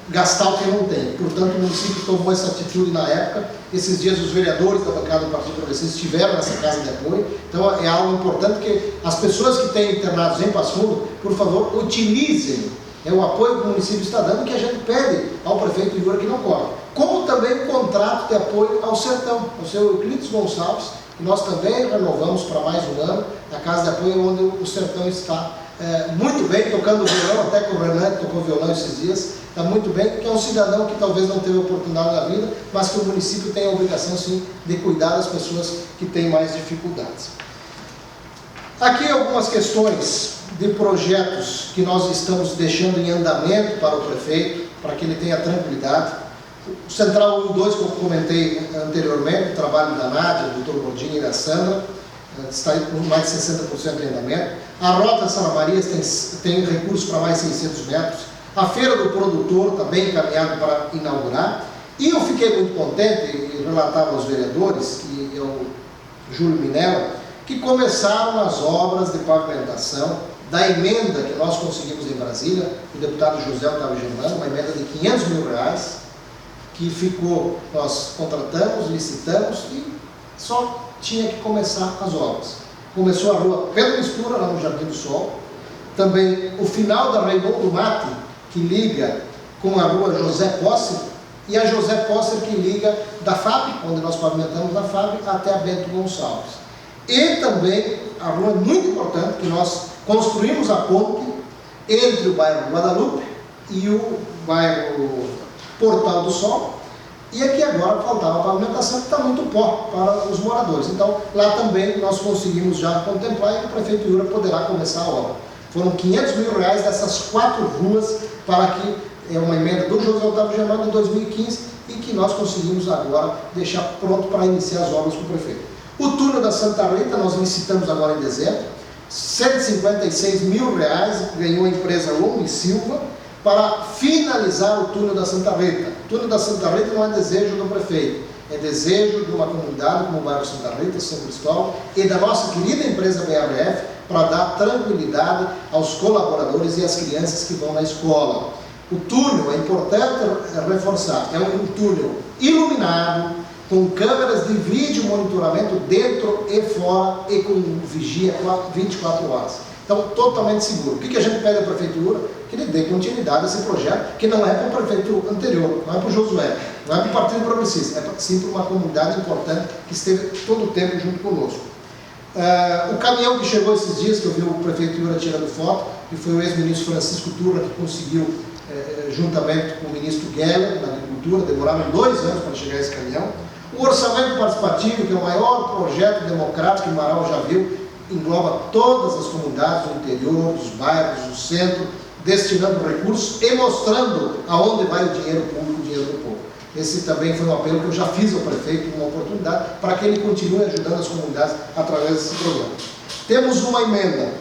gastar o que não tem. Portanto, o município tomou essa atitude na época. Esses dias os vereadores da bancada do Partido Progressista estiveram nessa casa de apoio. Então é algo importante que as pessoas que têm internados em Passo Fundo, por favor, utilizem o apoio que o município está dando, que a gente pede ao prefeito Yura que não corre. Como também o contrato de apoio ao Sertão, ao seu Euclides Gonçalves, que nós também renovamos para mais um ano, a casa de apoio onde o Sertão está muito bem, tocando violão, até que o Renan tocou violão esses dias, está muito bem, que é um cidadão que talvez não teve oportunidade na vida, mas que o município tem a obrigação, sim, de cuidar das pessoas que têm mais dificuldades. Aqui algumas questões de projetos que nós estamos deixando em andamento para o prefeito, para que ele tenha tranquilidade. O Central 1 e 2, que eu comentei anteriormente, o trabalho da Nádia, do Dr. Gordinho e da Sandra, está com mais de 60% de andamento. A Rota Sara Marias tem recursos para mais 600 metros. A Feira do Produtor está bem encaminhado para inaugurar. E eu fiquei muito contente, e relatava aos vereadores, e ao Júlio Minella, que começaram as obras de pavimentação da emenda que nós conseguimos em Brasília, o deputado José Otávio Germano, uma emenda de R$500 mil, que ficou, nós contratamos, licitamos e só tinha que começar as obras. Começou a rua Pedro Mistura, lá no Jardim do Sol, também o final da Raimundo Mate, que liga com a rua José Posser, e a José Posser que liga da FAB, onde nós pavimentamos da FAB, até a Bento Gonçalves. E também a rua muito importante, que nós construímos a ponte entre o bairro Guadalupe e o bairro Portal do Sol, e aqui agora faltava a pavimentação, que está muito pó para os moradores. Então, lá também nós conseguimos já contemplar e a Prefeitura poderá começar a obra. Foram R$500 mil dessas 4 ruas, para que é uma emenda do José Otávio Germano de 2015 e que nós conseguimos agora deixar pronto para iniciar as obras com o prefeito. O túnel da Santa Rita nós licitamos agora em dezembro, R$156 mil ganhou a empresa Long e Silva, para finalizar o túnel da Santa Rita. O túnel da Santa Rita não é desejo do prefeito, é desejo de uma comunidade como o bairro Santa Rita, São Cristóvão, e da nossa querida empresa BRF, para dar tranquilidade aos colaboradores e às crianças que vão na escola. O túnel, é importante reforçar, é um túnel iluminado, com câmeras de vídeo monitoramento dentro e fora e com vigia 24 horas. Então, totalmente seguro. O que a gente pede à Prefeitura? Que ele dê continuidade a esse projeto, que não é para o prefeito anterior, não é para o Josué, não é para o Partido Progressista, é sim para uma comunidade importante que esteve todo o tempo junto conosco. O caminhão que chegou esses dias, que eu vi o prefeito Yura tirando foto, que foi o ex-ministro Francisco Turra, que conseguiu, juntamente com o ministro Geller, na Agricultura, demoraram 2 anos para chegar esse caminhão. O orçamento participativo, que é o maior projeto democrático que Marau já viu, engloba todas as comunidades do interior, dos bairros, do centro, destinando recursos e mostrando aonde vai o dinheiro público, o dinheiro do povo. Esse também foi um apelo que eu já fiz ao prefeito, uma oportunidade, para que ele continue ajudando as comunidades através desse programa. Temos uma emenda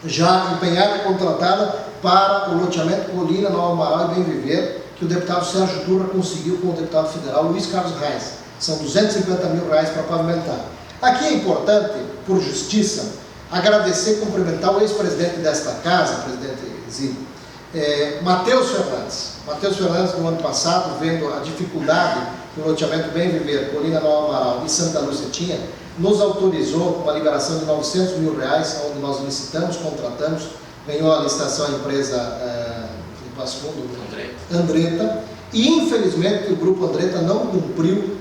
já empenhada e contratada para o loteamento Colina, Nova Amaral e Bem Viver, que o deputado Sérgio Turra conseguiu com o deputado federal Luiz Carlos Reis. São R$250 mil para pavimentar. Aqui é importante, por justiça, agradecer e cumprimentar o ex-presidente desta casa, presidente Zico, Matheus Fernandes, no ano passado, vendo a dificuldade que o loteamento Bem Viver, Colina Nova Amaral e Santa Lúcia tinha, nos autorizou uma liberação de R$900 mil, onde nós licitamos, contratamos, ganhou a licitação a empresa de Passo Fundo, Andretta, e infelizmente o grupo Andretta não cumpriu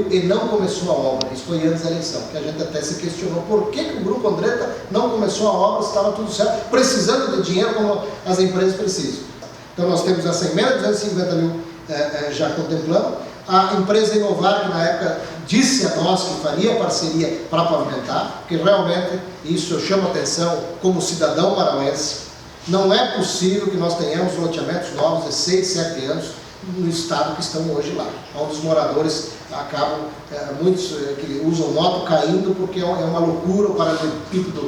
e não começou a obra. Isso foi antes da eleição, que a gente até se questionou por que o grupo Andretta não começou a obra, se estava tudo certo, precisando de dinheiro como as empresas precisam. Então nós temos essa emenda de 250 mil já contemplando. A empresa Inovar, que na época disse a nós que faria parceria para pavimentar, porque realmente isso eu chamo a atenção como cidadão marauense. Não é possível que nós tenhamos loteamentos novos de 6, 7 anos no estado que estão hoje lá, onde os moradores acabam, muitos que usam moto caindo porque é uma loucura, o paralelepípedo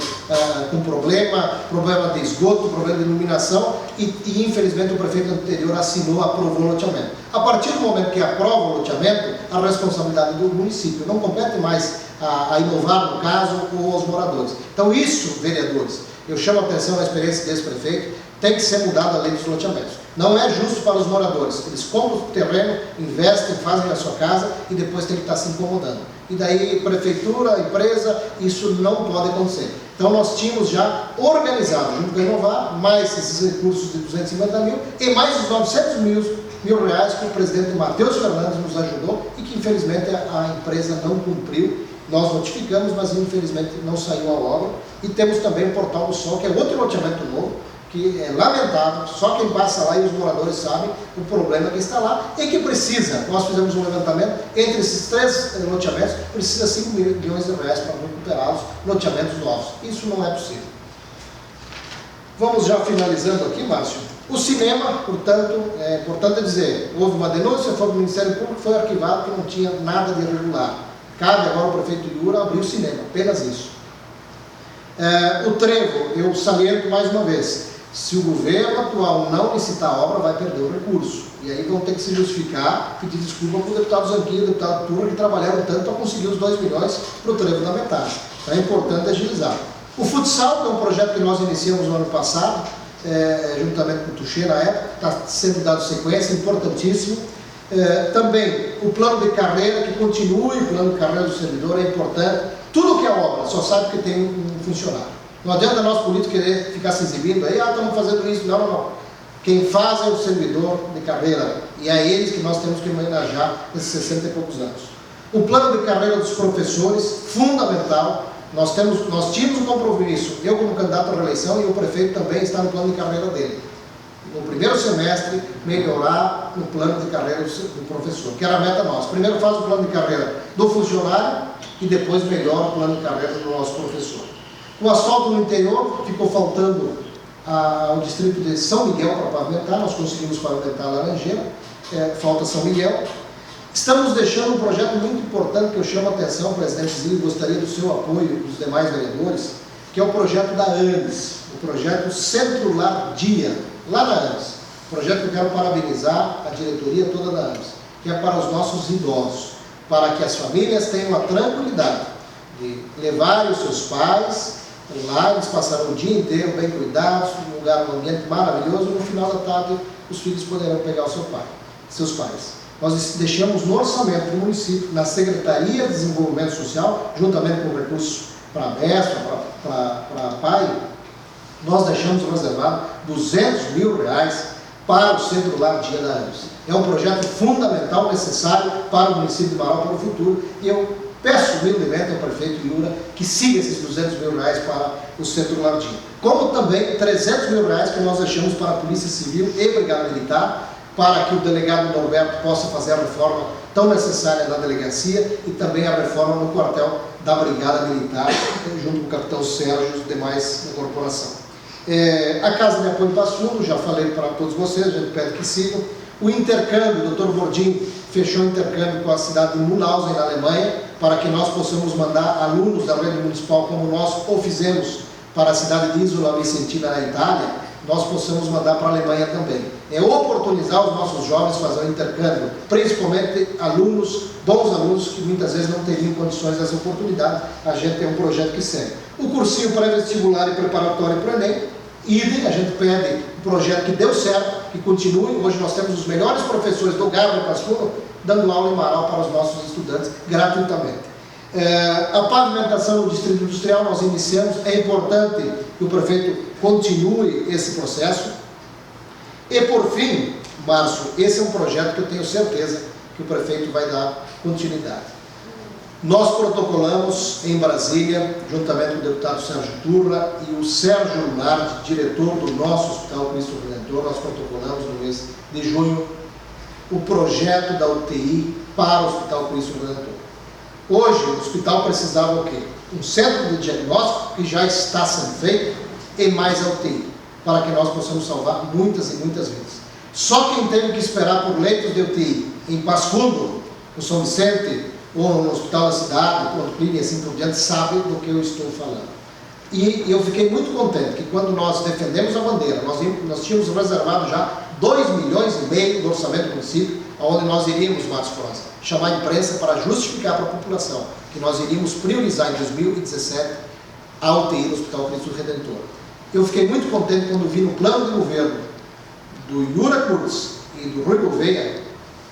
com problema de esgoto, problema de iluminação e infelizmente o prefeito anterior aprovou o loteamento. A partir do momento que aprova o loteamento, a responsabilidade do município não compete mais a Inovar, no caso, ou aos moradores. Então isso, vereadores, eu chamo a atenção na experiência desse prefeito, tem que ser mudada a lei dos loteamentos. Não é justo para os moradores. Eles compram o terreno, investem, fazem a sua casa e depois tem que estar se incomodando. E daí, prefeitura, empresa, isso não pode acontecer. Então nós tínhamos já organizado, junto com a Inovar, mais esses recursos de 250 mil e mais os 900 mil reais que o presidente Matheus Fernandes nos ajudou e que infelizmente a empresa não cumpriu. Nós notificamos, mas infelizmente não saiu a obra. E temos também o Portal do Sol, que é outro loteamento novo, que é lamentável, só quem passa lá e os moradores sabem o problema que está lá e que precisa. Nós fizemos um levantamento, entre esses 3 loteamentos, precisa 5 milhões de reais para recuperá-los, loteamentos novos. Isso não é possível. Vamos já finalizando aqui, Márcio. O cinema, portanto, é importante dizer, houve uma denúncia, foi para o Ministério Público, foi arquivado, que não tinha nada de irregular. Cabe agora ao prefeito Yura abrir o cinema, apenas isso. O trevo, eu saliento mais uma vez, se o governo atual não licitar a obra, vai perder o recurso. E aí vão ter que se justificar, pedir desculpa para o deputado Zanquinho e o deputado Turra, que trabalharam tanto para conseguir os 2 milhões para o trevo da metade. Então é importante agilizar. O futsal, que é um projeto que nós iniciamos no ano passado, juntamente com o Tuxê na época, está sendo dado sequência, importantíssimo. Também o plano de carreira, que continue, o plano de carreira do servidor é importante. Tudo que é obra, só sabe que tem um funcionário. Não adianta nós políticos querer ficar se exibindo aí, estamos fazendo isso. Não, não, não. Quem faz é o servidor de carreira e é eles que nós temos que homenagear nesses 60 e poucos anos. O plano de carreira dos professores, fundamental. Nós tínhamos um compromisso, eu como candidato à reeleição e o prefeito também está no plano de carreira dele. No primeiro semestre, melhorar o plano de carreira do professor, que era a meta nossa. Primeiro faz o plano de carreira do funcionário e depois melhora o plano de carreira do nosso professor. O asfalto no interior ficou faltando ao distrito de São Miguel para pavimentar, nós conseguimos pavimentar a Laranjeira, falta São Miguel. Estamos deixando um projeto muito importante que eu chamo a atenção, presidente Zilli, gostaria do seu apoio dos demais vereadores, que é o projeto da ANES, o projeto Centro Lar Dia, lá na ANES. Projeto que eu quero parabenizar a diretoria toda da ANES, que é para os nossos idosos, para que as famílias tenham a tranquilidade de levarem os seus pais lá, eles passaram o dia inteiro bem cuidados, num lugar, um ambiente maravilhoso, e no final da tarde os filhos poderão pegar o seus pais. Nós deixamos no orçamento do município, na Secretaria de Desenvolvimento Social, juntamente com recursos para a MESP, para a PAI, nós deixamos reservado R$200 mil para o Centro Lar Dia da ANES. É um projeto fundamental, necessário para o município de Marau para o futuro, e eu peço humildemente ao prefeito Yura que siga esses R$200 mil para o Centro Lar Dia. Como também R$300 mil que nós deixamos para a Polícia Civil e Brigada Militar, para que o delegado Norberto possa fazer a reforma tão necessária da delegacia e também a reforma no quartel da Brigada Militar, junto com o capitão Sérgio e os demais da corporação. A Casa de Apoio Passo Fundo, já falei para todos vocês, a gente pede que sigam. O intercâmbio, o Dr. Bordim fechou o intercâmbio com a cidade de Mulhausen, na Alemanha, para que nós possamos mandar alunos da rede municipal, como nós o fizemos para a cidade de Isola Vicentina, na Itália, nós possamos mandar para a Alemanha também. É oportunizar os nossos jovens a fazer o intercâmbio, principalmente alunos, bons alunos, que muitas vezes não teriam condições dessa oportunidade. A gente tem um projeto que segue. O cursinho pré-vestibular e preparatório para o Enem, idem, a gente pede projeto que deu certo, que continue. Hoje nós temos os melhores professores do Gávea e Passo Fundo dando aula em Marau para os nossos estudantes gratuitamente. A pavimentação do distrito industrial nós iniciamos, é importante que o prefeito continue esse processo. E por fim, Márcio, esse é um projeto que eu tenho certeza que o prefeito vai dar continuidade. Nós protocolamos em Brasília, juntamente com o deputado Sérgio Turra e o Sérgio Lunardi, diretor do nosso Hospital Cristo Redentor, nós protocolamos no mês de junho o projeto da UTI para o Hospital Cristo Redentor. Hoje, o hospital precisava o quê? Um centro de diagnóstico que já está sendo feito e mais a UTI, para que nós possamos salvar muitas e muitas vidas. Só quem teve que esperar por leitos de UTI em Passo Fundo, no São Vicente, ou no Hospital da Cidade, Pronto Clínica e assim por diante, sabe do que eu estou falando. E eu fiquei muito contente que quando nós defendemos a bandeira, nós tínhamos reservado já 2,5 milhões do orçamento do município, onde nós iríamos, Márcio Froza, chamar a imprensa para justificar para a população que nós iríamos priorizar em 2017 a UTI no Hospital Cristo Redentor. Eu fiquei muito contente quando vi no plano de governo do Yura Kurz e do Rui Gouveia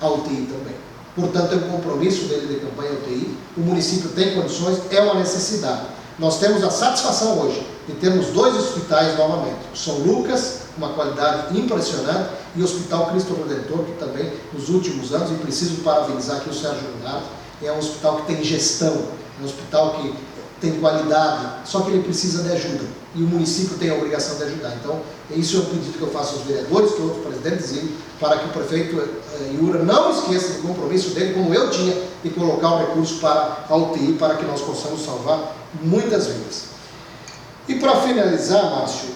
a UTI também. Portanto, é um compromisso dele de campanha UTI, o município tem condições, é uma necessidade. Nós temos a satisfação hoje de termos 2 hospitais novamente, o São Lucas, uma qualidade impressionante, e o Hospital Cristo Redentor, que também nos últimos anos, e preciso parabenizar aqui o Sérgio Lunardi, é um hospital que tem gestão, é um hospital que tem qualidade, só que ele precisa de ajuda, e o município tem a obrigação de ajudar. Então, isso é um pedido que eu faço aos vereadores, que outros presidentes dizem, para que o prefeito Yura não esqueça do compromisso dele, como eu tinha, de colocar o recurso para a UTI, para que nós possamos salvar muitas vidas. E para finalizar, Márcio,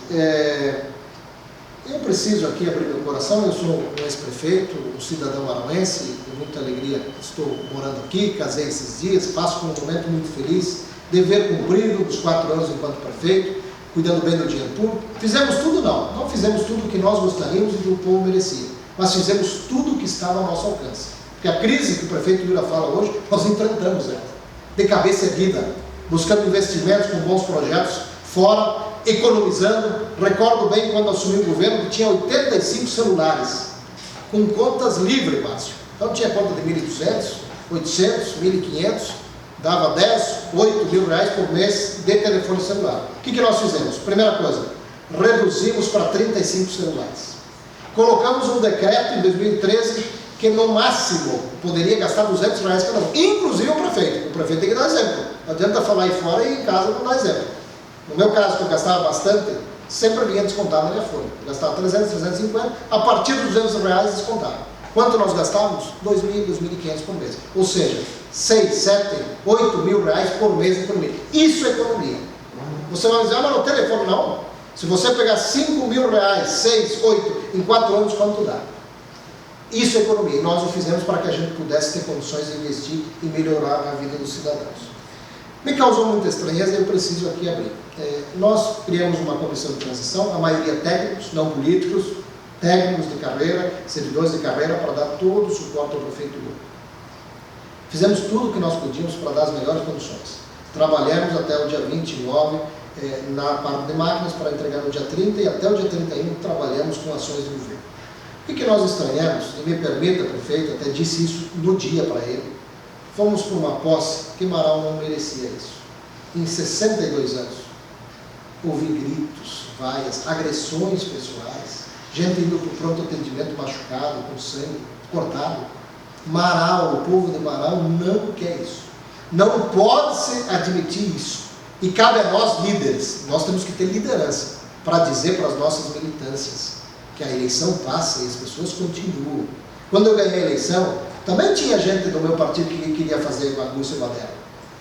eu preciso aqui abrir meu coração. Eu sou um ex-prefeito, um cidadão marauense, com muita alegria estou morando aqui, casei esses dias, passo por um momento muito feliz, dever cumprido dos 4 anos enquanto prefeito, cuidando bem do dinheiro público. Fizemos tudo? Não fizemos tudo o que nós gostaríamos e que o povo merecia, mas fizemos tudo o que estava ao nosso alcance. Porque a crise que o prefeito Yura fala hoje, nós enfrentamos ela, de cabeça erguida, buscando investimentos com bons projetos fora, economizando. Recordo bem quando assumi o governo que tinha 85 celulares, com contas livres, Márcio. Então tinha conta de 1.200, 800, 1.500, dava 10, 8 mil reais por mês de telefone celular. O que nós fizemos? Primeira coisa, reduzimos para 35 celulares. Colocamos um decreto em 2013 que no máximo poderia gastar 200 reais cada um, inclusive o prefeito. O prefeito tem que dar exemplo. Não adianta falar aí fora e em casa não dar exemplo. No meu caso, que eu gastava bastante, sempre vinha descontar na minha folha. Eu gastava 300, 350, a partir dos 200 reais descontava. Quanto nós gastávamos? 2.000, 2.500 por mês. Ou seja, 6, 7, 8 mil reais por mês de economia. Isso é economia. Você vai dizer, mas no telefone não. Se você pegar 5 mil reais, 6, 8, em 4 anos, quanto dá? Isso é economia. E nós o fizemos para que a gente pudesse ter condições de investir e melhorar a vida dos cidadãos. Me causou muita estranheza e eu preciso aqui abrir. Nós criamos uma comissão de transição, a maioria técnicos, não políticos, técnicos de carreira, servidores de carreira, para dar todo o suporte ao prefeito Yura. Fizemos tudo o que nós podíamos para dar as melhores condições. Trabalhamos até o dia 29 na parte de máquinas para entregar no dia 30 e até o dia 31 trabalhamos com ações de governo. O que nós estranhamos, e me permita, prefeito, até disse isso no dia para ele, fomos por uma posse que Marau não merecia isso. Em 62 anos, houve gritos, vaias, agressões pessoais, gente indo para o pronto atendimento machucado, com sangue, cortado. Marau, o povo de Marau não quer isso. Não pode-se admitir isso. E cabe a nós, líderes, nós temos que ter liderança para dizer para as nossas militâncias que a eleição passa e as pessoas continuam. Quando eu ganhei a eleição, também tinha gente do meu partido que queria fazer bagunça e baderna.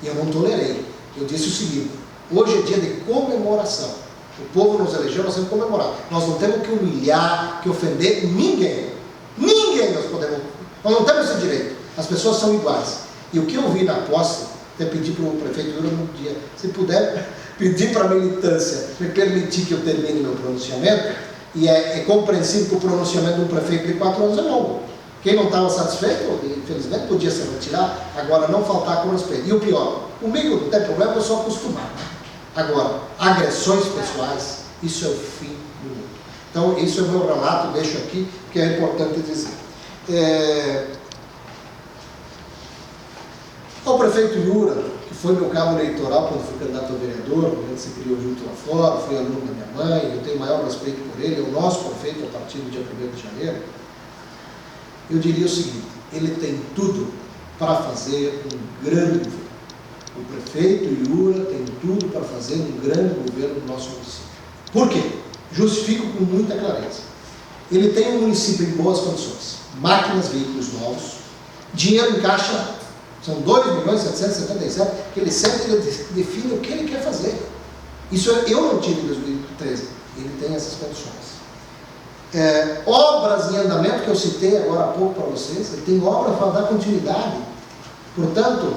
E eu não tolerei. Eu disse o seguinte, hoje é dia de comemoração. O povo nos elegeu, nós temos que comemorar. Nós não temos que humilhar, que ofender ninguém. Ninguém nós não temos esse direito. As pessoas são iguais. E o que eu vi na posse, até pedi para o prefeito Yura no dia, se puder pedir para a militância, me permitir que eu termine meu pronunciamento, e é compreensível que o pronunciamento de um prefeito de 4 anos é longo. Quem não estava satisfeito, infelizmente, podia se retirar, agora não faltar com respeito. E o pior, comigo não tem problema, eu sou acostumado. Agora, agressões pessoais, isso é o fim do mundo. Então, isso é o meu relato, deixo aqui, que é importante dizer. Ao prefeito Yura, que foi meu cabo eleitoral quando fui candidato a vereador, a gente se criou junto lá fora, fui aluno da minha mãe, eu tenho maior respeito por ele, é o nosso prefeito a partir do dia 1º de janeiro, eu diria o seguinte: ele tem tudo para fazer um grande governo. O prefeito Yura tem tudo para fazer um grande governo do nosso município. Por quê? Justifico com muita clareza. Ele tem um município em boas condições, máquinas, veículos novos, dinheiro em caixa, são 2.777.000, que ele sempre define o que ele quer fazer. Isso eu não tive em 2013, ele tem essas condições. Obras em andamento, que eu citei agora há pouco para vocês, ele tem obra para dar continuidade. Portanto,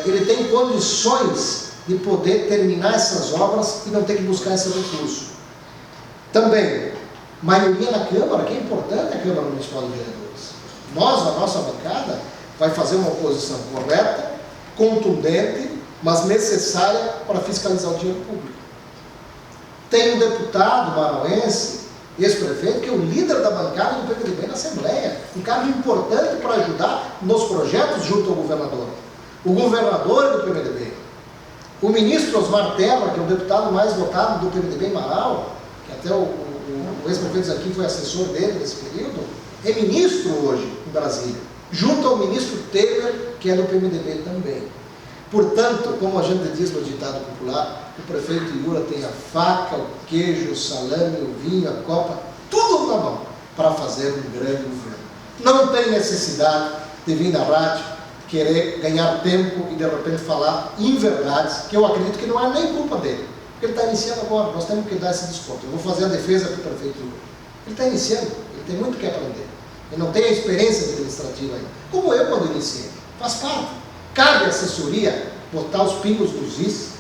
ele tem condições de poder terminar essas obras e não ter que buscar esse recurso. Também, maioria na Câmara, que é importante a Câmara Municipal de Vereadores. Nós, a nossa bancada, vai fazer uma oposição correta, contundente, mas necessária para fiscalizar o dinheiro público. Tem um deputado marauense, ex-prefeito, que é o líder da bancada do PMDB na Assembleia, um cargo importante para ajudar nos projetos junto ao governador. O governador é do PMDB. O ministro Osmar Terra, que é o deputado mais votado do PMDB em Marau, que até o ex-prefeito aqui foi assessor dele nesse período, é ministro hoje em Brasília, junto ao ministro Temer, que é do PMDB também. Portanto, como a gente diz no ditado popular, o prefeito Yura tem a faca, o queijo, o salame, o vinho, a copa, tudo na mão para fazer um grande governo. Não tem necessidade de vir na rádio, querer ganhar tempo e de repente falar inverdades, que eu acredito que não é nem culpa dele, porque ele está iniciando agora, nós temos que dar esse desconto. Eu vou fazer a defesa para o prefeito Yura. Ele está iniciando, ele tem muito que aprender. Ele não tem a experiência administrativa ainda, como eu quando iniciei. Faz parte. Cabe à assessoria botar os pingos nos is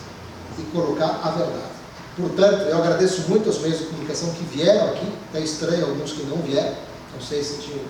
e colocar a verdade. Portanto, eu agradeço muito aos meios de comunicação que vieram aqui, é estranho alguns que não vieram, não sei se tinham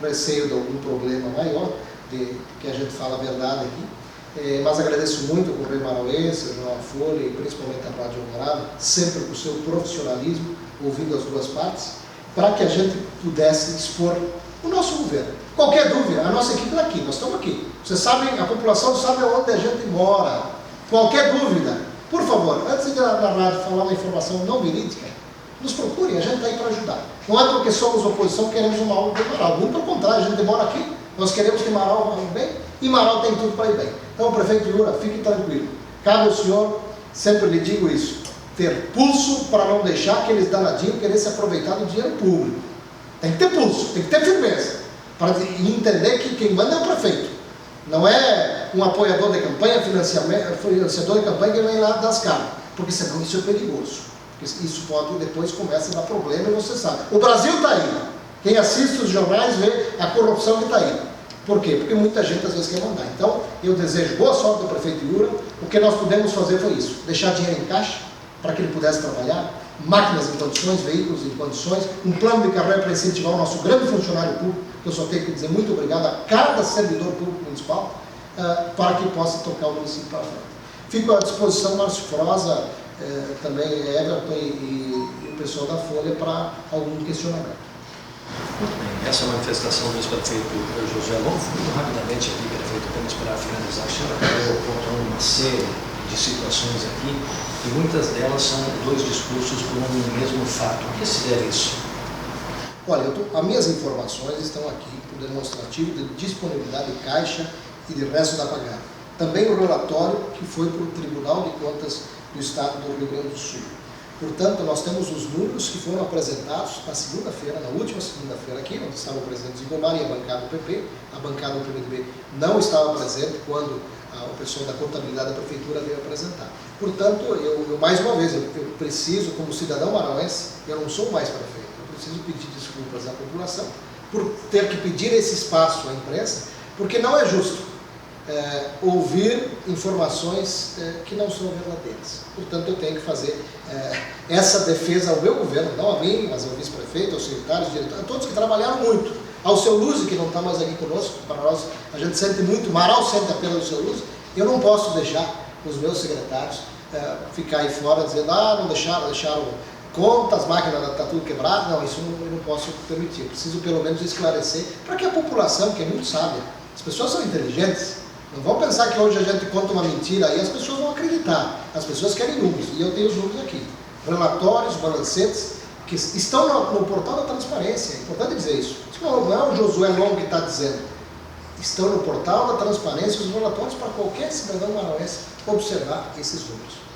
receio de algum problema maior, de que a gente fala a verdade aqui, mas agradeço muito ao Correio Marauense, ao Jornal Folha e principalmente à Rádio Alvorada, sempre com o seu profissionalismo, ouvindo as duas partes, para que a gente pudesse expor o nosso governo. Qualquer dúvida, a nossa equipe está aqui, nós estamos aqui. Vocês sabem, a população sabe onde a gente mora. Qualquer dúvida, por favor, antes de ir na rádio falar uma informação não verídica, nos procurem, a gente está aí para ajudar. Não é porque somos oposição que queremos o mal de Marau. Muito pelo contrário, a gente mora aqui, nós queremos que Marau vá bem e Marau tem tudo para ir bem. Então, prefeito Yura, fique tranquilo. Cabe ao senhor, sempre lhe digo isso, ter pulso para não deixar aqueles danadinhos querer se aproveitar do dinheiro público. Tem que ter pulso, tem que ter firmeza, para entender que quem manda é o prefeito. Não é um apoiador de campanha, financiador de campanha que vem lá das caras, porque senão isso é perigoso. Porque isso pode depois começa a dar problema e você sabe. O Brasil está aí. Quem assiste os jornais vê a corrupção que está aí. Por quê? Porque muita gente às vezes quer mandar. Então, eu desejo boa sorte ao prefeito Yura. O que nós pudemos fazer foi isso, deixar dinheiro em caixa para que ele pudesse trabalhar, máquinas em condições, veículos em condições, um plano de carreira para incentivar o nosso grande funcionário público, que eu só tenho que dizer muito obrigado a cada servidor público municipal, para que possa tocar o município para frente. Fico à disposição, Márcio Froza, também Everton e o pessoal da Folha para algum questionamento. Muito bem, essa manifestação do ex-prefeito José, vamos muito rapidamente aqui, prefeito, apenas para finalizar. O senhor acabou apontando uma série de situações aqui, e muitas delas são dois discursos por um mesmo fato. O que se deve isso? Olha, as minhas informações estão aqui por demonstrativo de disponibilidade de caixa e de resto da pagar. Também o relatório que foi para o Tribunal de Contas do Estado do Rio Grande do Sul. Portanto, nós temos os números que foram apresentados na segunda-feira, na última segunda-feira aqui, onde estava o presidente Zingomar e a bancada do PP. A bancada do PMDB não estava presente quando o pessoal da contabilidade da prefeitura veio apresentar. Portanto, eu mais uma vez, eu preciso, como cidadão marauense, eu não sou mais prefeito, eu preciso pedir desculpas à população por ter que pedir esse espaço à imprensa, porque não é justo ouvir informações que não são verdadeiras. Portanto, eu tenho que fazer essa defesa ao meu governo, não a mim, mas ao vice-prefeito, aos secretários, diretores, a todos que trabalharam muito. Ao seu Luz, que não está mais aqui conosco, para nós, a gente sente muito, Marau sente apenas o seu Luz, eu não posso deixar os meus secretários ficar aí fora dizendo, não deixaram conta, as máquinas está tudo quebrado, não, isso eu não posso permitir. Eu preciso pelo menos esclarecer para que a população, que é muito sábia, as pessoas são inteligentes, não vão pensar que hoje a gente conta uma mentira aí as pessoas vão acreditar. As pessoas querem números, e eu tenho os números aqui. Relatórios, balancetes, que estão no portal da transparência, é importante dizer isso. Isso não é o Josué Longo que está dizendo. Estão no portal da transparência os relatórios para qualquer cidadão maranhense observar esses números.